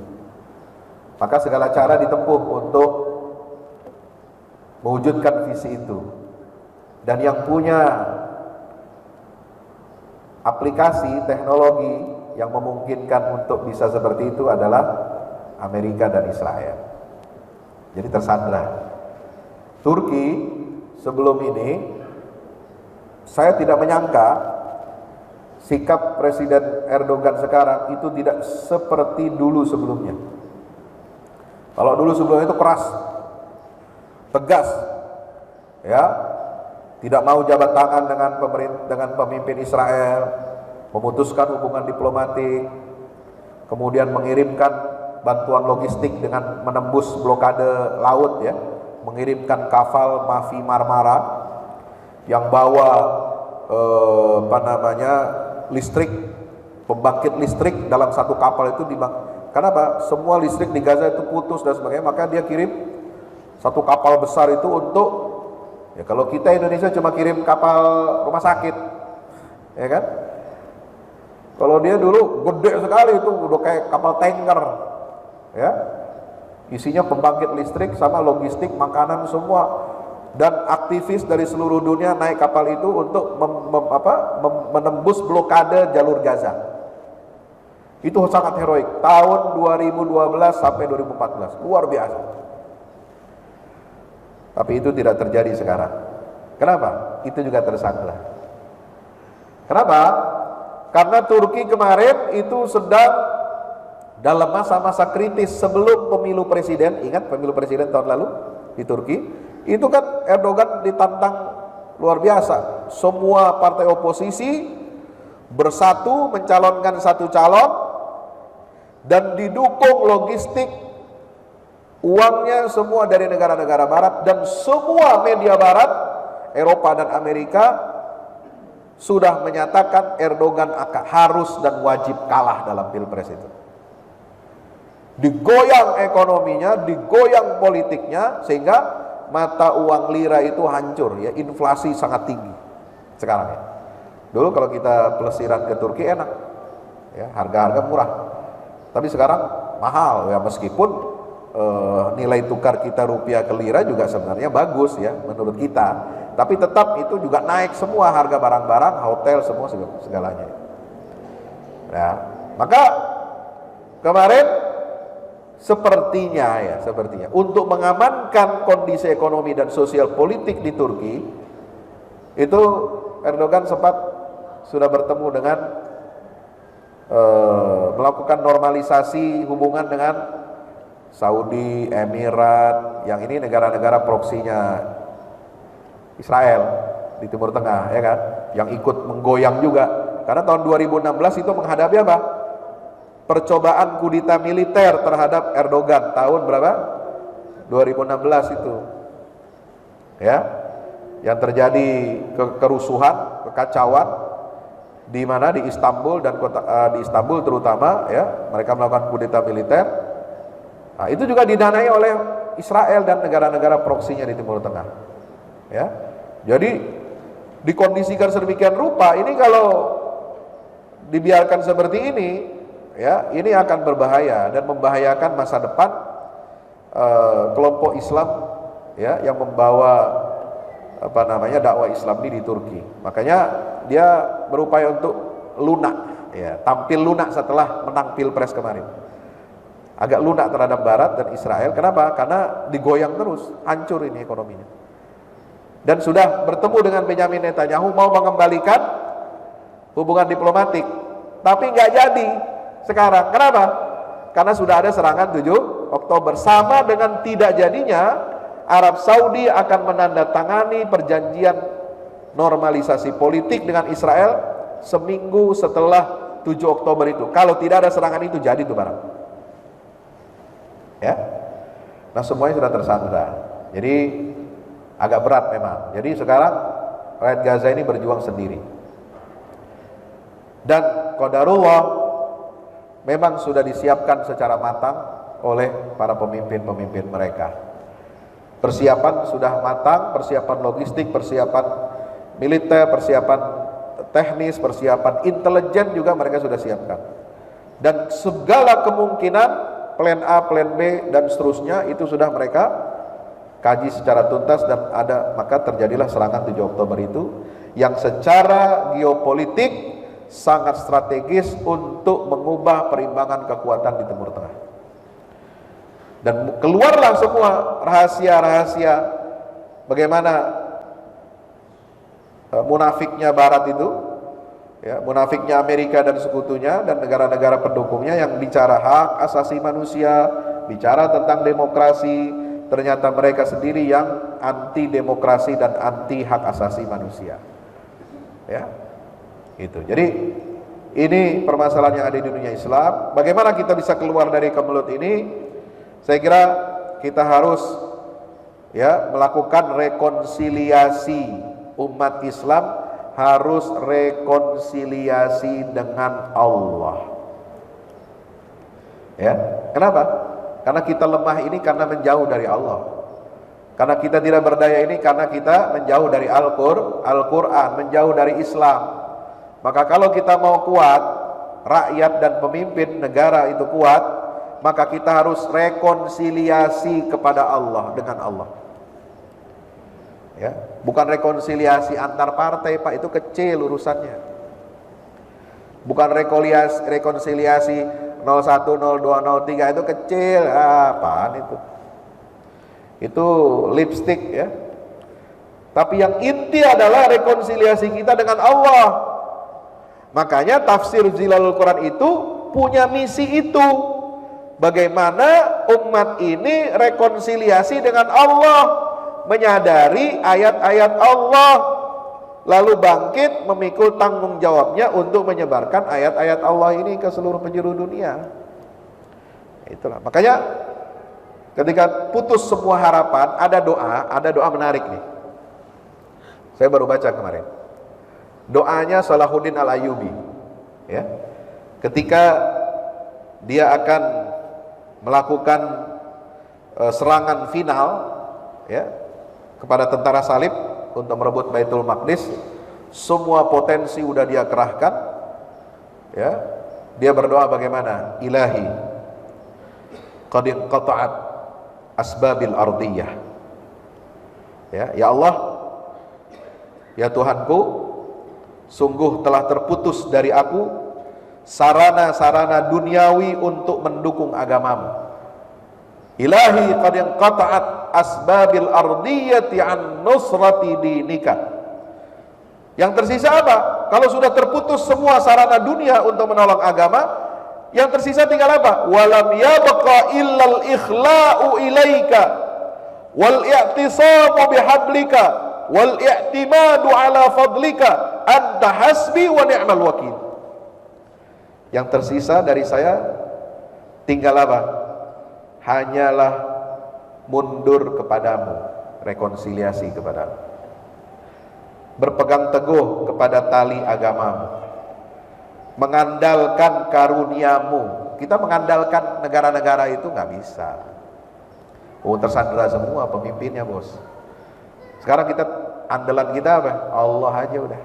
Maka segala cara ditempuh untuk mewujudkan visi itu. Dan yang punya aplikasi teknologi yang memungkinkan untuk bisa seperti itu adalah Amerika dan Israel. Jadi tersandra. Turki sebelum ini saya tidak menyangka sikap Presiden Erdogan sekarang itu tidak seperti dulu sebelumnya. Kalau dulu sebelumnya itu keras, tegas, ya, tidak mau jabat tangan dengan pemimpin Israel, memutuskan hubungan diplomatik, kemudian mengirimkan bantuan logistik dengan menembus blokade laut, ya, mengirimkan kapal Mavi Marmara yang bawa listrik, pembangkit listrik dalam satu kapal itu kenapa? Semua listrik di Gaza itu putus dan sebagainya, maka dia kirim satu kapal besar itu untuk, ya kalau kita Indonesia cuma kirim kapal rumah sakit, ya kan? Kalau dia dulu gede sekali itu, udah kayak kapal tanker, ya, isinya pembangkit listrik sama logistik, makanan semua. Dan aktivis dari seluruh dunia naik kapal itu untuk menembus blokade jalur Gaza. Itu sangat heroik. Tahun 2012 sampai 2014, luar biasa. Tapi itu tidak terjadi sekarang. Kenapa? Itu juga tersandra. Kenapa? Karena Turki kemarin itu sedang dalam masa-masa kritis sebelum pemilu presiden. Ingat pemilu presiden tahun lalu di Turki? Itu kan Erdogan ditantang luar biasa. Semua partai oposisi bersatu mencalonkan satu calon dan didukung logistik, uangnya semua dari negara-negara barat, dan semua media barat, Eropa dan Amerika sudah menyatakan Erdogan akan harus dan wajib kalah dalam pilpres itu. Digoyang ekonominya, digoyang politiknya, sehingga mata uang lira itu hancur, ya, inflasi sangat tinggi sekarang, ya. Dulu kalau kita pelesiran ke Turki enak, ya, harga-harga murah. Tapi sekarang mahal, ya, meskipun nilai tukar kita rupiah ke lira juga sebenarnya bagus, ya, menurut kita. Tapi tetap itu juga naik semua harga barang-barang, hotel semua segalanya. Ya, maka kemarin sepertinya untuk mengamankan kondisi ekonomi dan sosial politik di Turki itu Erdogan sempat sudah bertemu dengan melakukan normalisasi hubungan dengan Saudi, Emirat, yang ini negara-negara proksinya Israel di Timur Tengah, ya kan? Yang ikut menggoyang juga. Karena tahun 2016 itu menghadapi apa? Percobaan kudeta militer terhadap Erdogan tahun berapa? 2016 itu. Ya. Yang terjadi kerusuhan, kekacauan di mana di Istanbul dan di Istanbul terutama, ya, mereka melakukan kudeta militer. Nah, itu juga didanai oleh Israel dan negara-negara proksinya di Timur Tengah. Ya. Jadi dikondisikan sedemikian rupa, ini kalau dibiarkan seperti ini, ya, ini akan berbahaya dan membahayakan masa depan kelompok Islam, ya, yang membawa dakwah Islam ini di Turki. Makanya dia berupaya untuk lunak, ya, tampil lunak setelah menang Pilpres kemarin. Agak lunak terhadap Barat dan Israel. Kenapa? Karena digoyang terus, hancur ini ekonominya. Dan sudah bertemu dengan Benyamin Netanyahu mau mengembalikan hubungan diplomatik, tapi nggak jadi sekarang. Kenapa? Karena sudah ada serangan 7 Oktober. Sama dengan tidak jadinya Arab Saudi akan menandatangani perjanjian normalisasi politik dengan Israel seminggu setelah 7 Oktober itu. Kalau tidak ada serangan itu jadi itu barang. Ya. Nah, semuanya sudah tersandra. Jadi agak berat memang. Jadi sekarang rakyat Gaza ini berjuang sendiri. Dan qadarullah memang sudah disiapkan secara matang oleh para pemimpin-pemimpin mereka. Persiapan sudah matang, persiapan logistik, persiapan militer, persiapan teknis, persiapan intelijen juga mereka sudah siapkan. Dan segala kemungkinan plan A, plan B dan seterusnya itu sudah mereka kaji secara tuntas, dan maka terjadilah serangan 7 Oktober itu yang secara geopolitik sangat strategis untuk mengubah perimbangan kekuatan di Timur Tengah. Dan keluarlah semua rahasia-rahasia bagaimana munafiknya Barat itu, ya, munafiknya Amerika dan sekutunya dan negara-negara pendukungnya yang bicara hak asasi manusia, bicara tentang demokrasi, ternyata mereka sendiri yang anti demokrasi dan anti hak asasi manusia. Ya. Gitu. Jadi ini permasalahan yang ada di dunia Islam. Bagaimana kita bisa keluar dari kemelut ini? Saya kira kita harus, ya, melakukan rekonsiliasi. Umat Islam harus rekonsiliasi dengan Allah. Ya, kenapa? Karena kita lemah ini karena menjauh dari Allah. Karena kita tidak berdaya ini karena kita menjauh dari Al-Quran, menjauh dari Islam. Maka kalau kita mau kuat, rakyat dan pemimpin negara itu kuat, maka kita harus rekonsiliasi kepada Allah, dengan Allah. Ya, bukan rekonsiliasi antar partai, Pak, itu kecil urusannya. Bukan rekonsiliasi 01, 02, 03 itu kecil, apaan itu? Itu lipstick, ya. Tapi yang inti adalah rekonsiliasi kita dengan Allah. Makanya tafsir Zilalul Quran itu punya misi itu. Bagaimana umat ini rekonsiliasi dengan Allah, menyadari ayat-ayat Allah, lalu bangkit memikul tanggung jawabnya untuk menyebarkan ayat-ayat Allah ini ke seluruh penjuru dunia. Itulah. Makanya ketika putus semua harapan, ada doa menarik nih. Saya baru baca kemarin. Doanya Salahuddin Al-Ayyubi, ya. Ketika dia akan melakukan serangan final, ya, kepada tentara salib untuk merebut Baitul Maqdis, semua potensi udah dia kerahkan, ya. Dia berdoa bagaimana? Ilahi qad inqata'at asbabil ardiyah. Ya Allah, ya Tuhanku, sungguh telah terputus dari aku sarana-sarana duniawi untuk mendukung agamamu. Ilahi qad inqata'at asbabil ardiyati an nusrati dinika. Yang tersisa apa? Kalau sudah terputus semua sarana dunia untuk menolong agama, yang tersisa tinggal apa? Walam yabqa illal ikhla'u ilaika wal i'tisamu bihablika wal i'timadu ala fadlika anta hasbi wa ni'mal wakil. Yang tersisa dari saya tinggal apa? Hanyalah mundur kepadamu, rekonsiliasi kepadamu, berpegang teguh kepada tali agamamu, mengandalkan karuniamu. Kita mengandalkan negara-negara itu nggak bisa. Oh, tersandera semua pemimpinnya, bos. Sekarang kita, andalan kita apa? Allah aja udah.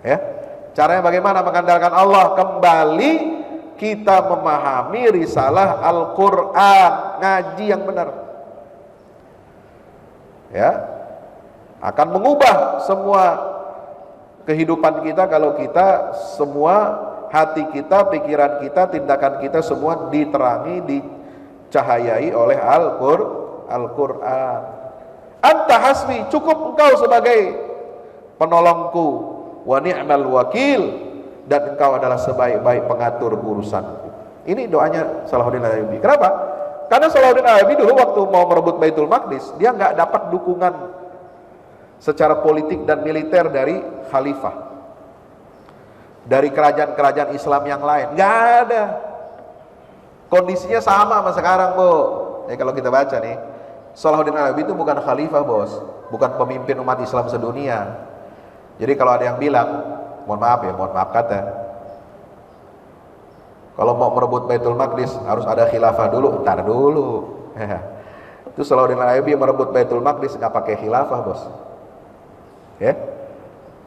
Ya. Caranya bagaimana mengandalkan Allah? Kembali kita memahami risalah Al-Quran, ngaji yang benar. Ya, akan mengubah semua kehidupan kita kalau kita semua, hati kita, pikiran kita, tindakan kita semua diterangi, dicahayai oleh Al-Quran. Anta hasbi, cukup engkau sebagai penolongku, wa ni'mal wakil, dan engkau adalah sebaik-baik pengatur urusanku. Ini doanya Salahuddin Al-Ayyubi. Kenapa? Karena Salahuddin Al-Ayyubi dulu waktu mau merebut Baitul Maqdis, dia nggak dapat dukungan secara politik dan militer dari khalifah, dari kerajaan-kerajaan Islam yang lain. Nggak ada. Kondisinya sama sekarang, Bu. Ya, kalau kita baca nih, Salahuddin Al-Ayyubi itu bukan khalifah, bos, bukan pemimpin umat Islam sedunia. Jadi kalau ada yang bilang, mohon maaf kata, kalau mau merebut Baitul Maqdis harus ada khilafah dulu. Ntar dulu. Itu Salahuddin Al-Ayyubi merebut Baitul Maqdis nggak pakai khilafah, bos. Ya,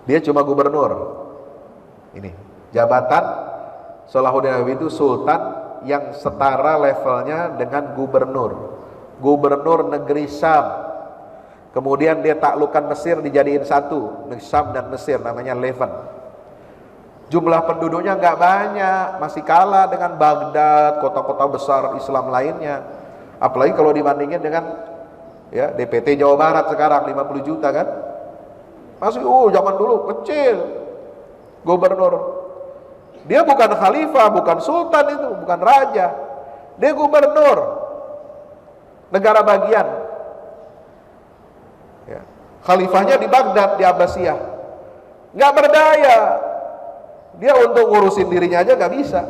dia cuma gubernur. Ini jabatan Salahuddin Al-Ayyubi itu sultan yang setara levelnya dengan gubernur negeri Syam. Kemudian dia taklukkan Mesir, dijadiin satu, Syam dan Mesir, namanya Levant. Jumlah penduduknya nggak banyak, masih kalah dengan Baghdad, kota-kota besar Islam lainnya. Apalagi kalau dibandingin dengan ya DPT Jawa Barat sekarang 50 juta kan, masih zaman dulu kecil. Gubernur, dia bukan khalifah, bukan sultan, itu bukan raja, dia gubernur negara bagian. Ya. Khalifahnya di Baghdad, di Abbasiyah, nggak berdaya. Dia untuk ngurusin dirinya aja nggak bisa.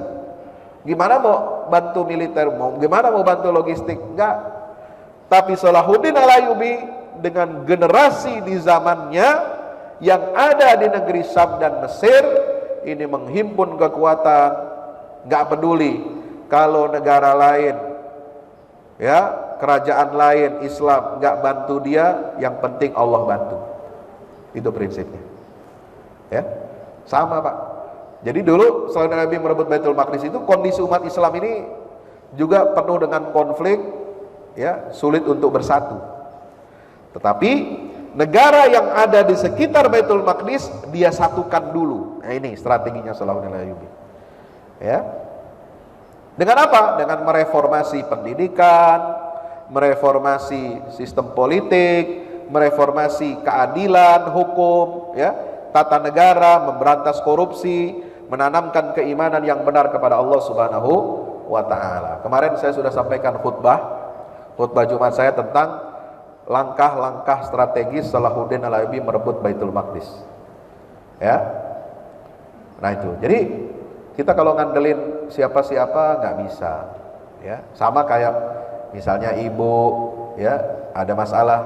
Gimana mau bantu militer, gimana mau bantu logistik? Nggak. Tapi Salahuddin Al-Ayyubi dengan generasi di zamannya yang ada di negeri Syam dan Mesir ini menghimpun kekuatan, nggak peduli kalau negara lain, ya kerajaan lain Islam nggak bantu dia, yang penting Allah bantu. Itu prinsipnya. Ya, sama Pak. Jadi dulu selain Nabi merebut Baitul Maqdis itu, kondisi umat Islam ini juga penuh dengan konflik, ya sulit untuk bersatu. Tetapi negara yang ada di sekitar Baitul Maqdis dia satukan dulu. Nah ini strateginya Salahuddin Al-Ayyubi. Ya. Dengan apa? Dengan mereformasi pendidikan, mereformasi sistem politik, mereformasi keadilan hukum, ya, tata negara, memberantas korupsi, menanamkan keimanan yang benar kepada Allah Subhanahu wa taala. Kemarin saya sudah sampaikan khutbah Jumat saya tentang langkah-langkah strategis Salahuddin Al-Ayyubi merebut Baitul Maqdis. Ya. Nah itu. Jadi kita kalau ngandelin siapa-siapa nggak bisa. Ya, sama kayak misalnya ibu, ya, ada masalah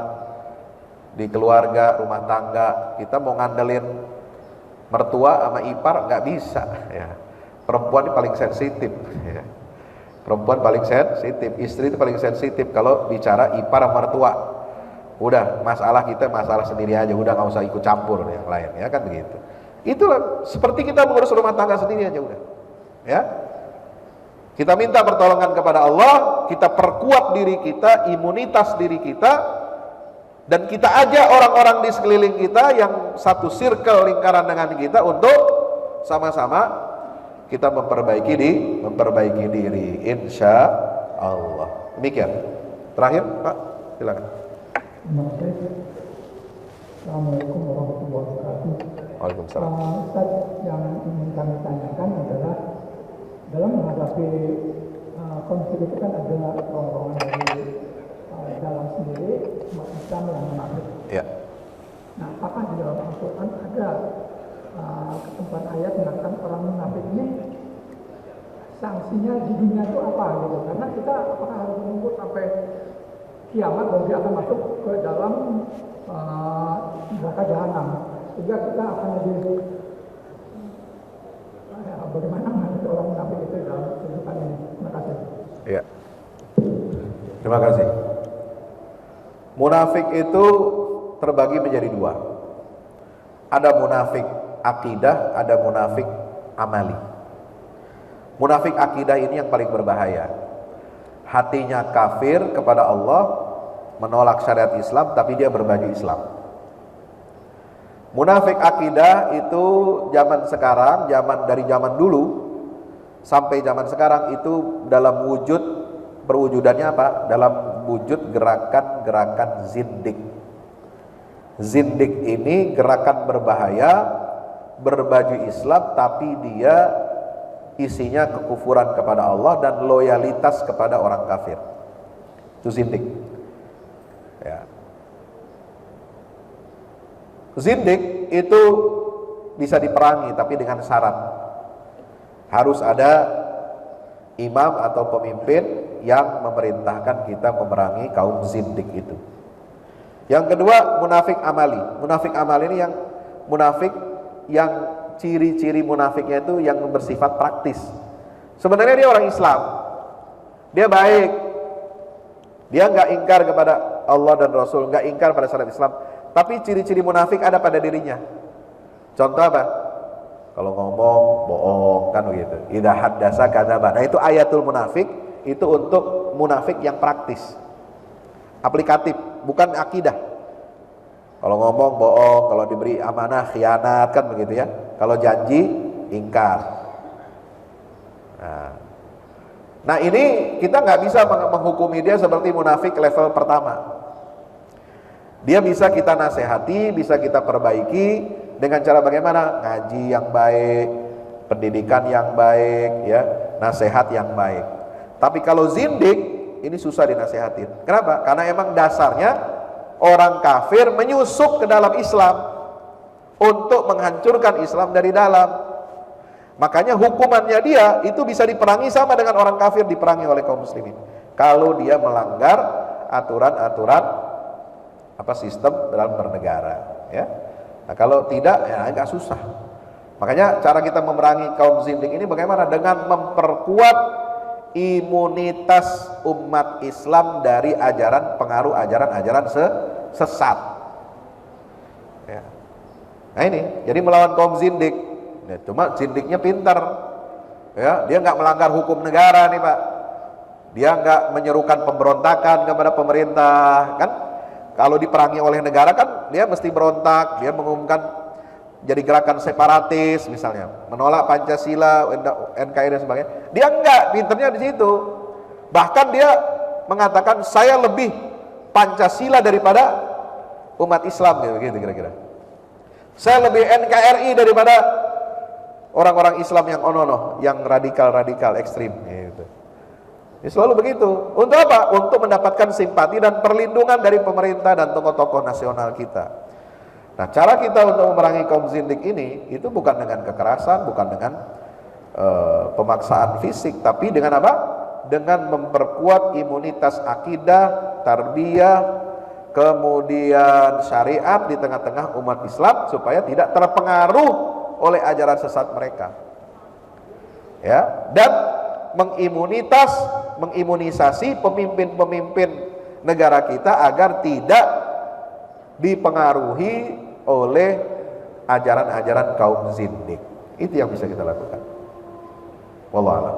di keluarga, rumah tangga, kita mau ngandelin mertua sama ipar nggak bisa. Ya. Perempuan ini paling sensitif. Ya. Perempuan paling sensitif, istri itu paling sensitif kalau bicara ipar sama mertua. Udah masalah kita masalah sendiri aja, udah nggak usah ikut campur yang lain, ya kan begitu. Itulah seperti kita mengurus rumah tangga sendiri aja udah. Ya. Kita minta pertolongan kepada Allah, kita perkuat diri kita, imunitas diri kita, dan kita ajak orang-orang di sekeliling kita yang satu circle lingkaran dengan kita untuk sama-sama kita memperbaiki diri, insya Allah. Demikian. Terakhir, Pak, silakan. Assalamualaikum warahmatullahi wabarakatuh. Waalaikumsalam. Ustaz, yang ingin kami tanyakan adalah dalam menghadapi konflik itu kan ada rombongan dari dalam sendiri umat Islam yang munafik. Ya. Nah, apakah di dalam Al-Quran ada ketentuan ayat mengatakan orang munafik ini sanksinya di dunia itu apa gitu? Karena kita apakah harus menunggu sampai kiamat baru dia akan masuk ke dalam neraka jahanam, sehingga kita akan lebih bagaimana menghadapi orang munafik itu dalam kehidupan ini. Terima kasih. Ya. Terima kasih. Munafik itu terbagi menjadi dua. Ada munafik akidah, ada munafik amali. Munafik akidah ini yang paling berbahaya. Hatinya kafir kepada Allah, menolak syariat Islam, tapi dia berbaju Islam. Munafik akidah itu zaman sekarang, dari zaman dulu sampai zaman sekarang itu dalam wujud, perwujudannya apa? Dalam wujud gerakan-gerakan zindik. Zindik ini gerakan berbahaya, berbaju Islam, tapi dia isinya kekufuran kepada Allah dan loyalitas kepada orang kafir. Itu zindik. Ya. Zindik itu bisa diperangi, tapi dengan syarat harus ada imam atau pemimpin yang memerintahkan kita memerangi kaum zindik itu. Yang kedua, munafik amali. Munafik amali ini yang munafik yang ciri-ciri munafiknya itu yang bersifat praktis. Sebenarnya dia orang Islam, dia baik, dia nggak ingkar kepada Allah dan Rasul, nggak ingkar pada syariat Islam, tapi ciri-ciri munafik ada pada dirinya. Contoh apa? Kalau ngomong bohong, kan begitu. Idza haddasa kadzaba. Nah, itu ayatul munafik, itu untuk munafik yang praktis, aplikatif, bukan akidah. Kalau ngomong bohong, kalau diberi amanah khianat, kan begitu ya. Kalau janji ingkar. Nah ini kita nggak bisa menghukumi dia seperti munafik level pertama. Dia bisa kita nasihati, bisa kita perbaiki dengan cara bagaimana? Ngaji yang baik, pendidikan yang baik, ya, nasihat yang baik. Tapi kalau zindik ini susah dinasihatin. Kenapa? Karena emang dasarnya orang kafir menyusup ke dalam Islam untuk menghancurkan Islam dari dalam. Makanya hukumannya dia itu bisa diperangi sama dengan orang kafir diperangi oleh kaum muslimin. Kalau dia melanggar aturan-aturan sistem dalam bernegara, ya. Nah, kalau tidak ya agak susah. Makanya cara kita memerangi kaum zindik ini bagaimana? Dengan memperkuat imunitas umat Islam dari pengaruh ajaran-ajaran sesat. Ya. Nah ini, jadi melawan kaum zindik. Nah, cuma zindiknya pintar, ya, dia nggak melanggar hukum negara nih Pak. Dia nggak menyerukan pemberontakan kepada pemerintah, kan? Kalau diperangi oleh negara kan, dia mesti berontak, dia mengumumkan jadi gerakan separatis misalnya, menolak Pancasila, NKRI dan sebagainya. Dia enggak, pinternya di situ. Bahkan dia mengatakan saya lebih Pancasila daripada umat Islam, gitu kira-kira. Saya lebih NKRI daripada orang-orang Islam yang onono, yang radikal ekstrim, gitu. Ya, selalu begitu. Untuk apa? Untuk mendapatkan simpati dan perlindungan dari pemerintah dan tokoh-tokoh nasional kita. Nah, cara kita untuk memerangi kaum zindik ini itu bukan dengan kekerasan, bukan dengan pemaksaan fisik, tapi dengan apa? Dengan memperkuat imunitas akidah, tarbiyah, kemudian syariat di tengah-tengah umat Islam supaya tidak terpengaruh oleh ajaran sesat mereka. Ya, dan mengimunisasi pemimpin-pemimpin negara kita agar tidak dipengaruhi oleh ajaran-ajaran kaum zindik. Itu yang bisa kita lakukan. Wallahu a'lam.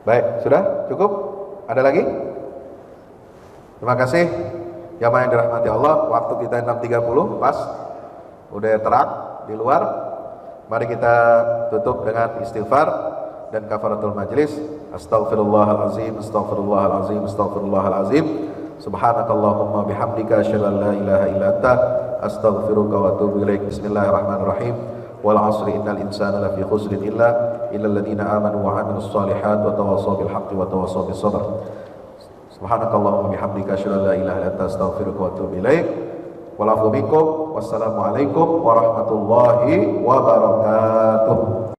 Baik, sudah cukup? Ada lagi? Terima kasih jamaah yang dirahmati Allah. Waktu kita 6.30 pas, udah terang di luar. Mari kita tutup dengan istighfar dan kafaratul majlis. Astaghfirullahalazim, astaghfirullahalazim, astaghfirullahalazim. Subhanakallahumma bihamdika asyhadu an la ilaha illa anta astaghfiruka wa atubu ilaik. Bismillahirrahmanirrahim. Wal 'asri innal insana lafi khusrin illal ladzina amanu wa 'amilus shalihat wa tawassaw bil haqqi wa tawassaw bis sabr. Subhanakallahumma bihamdika asyhadu an la ilaha illa anta astaghfiruka wa atubu ilaik. Wal 'afwu minkum. Wassalamualaikum warahmatullahi wabarakatuh.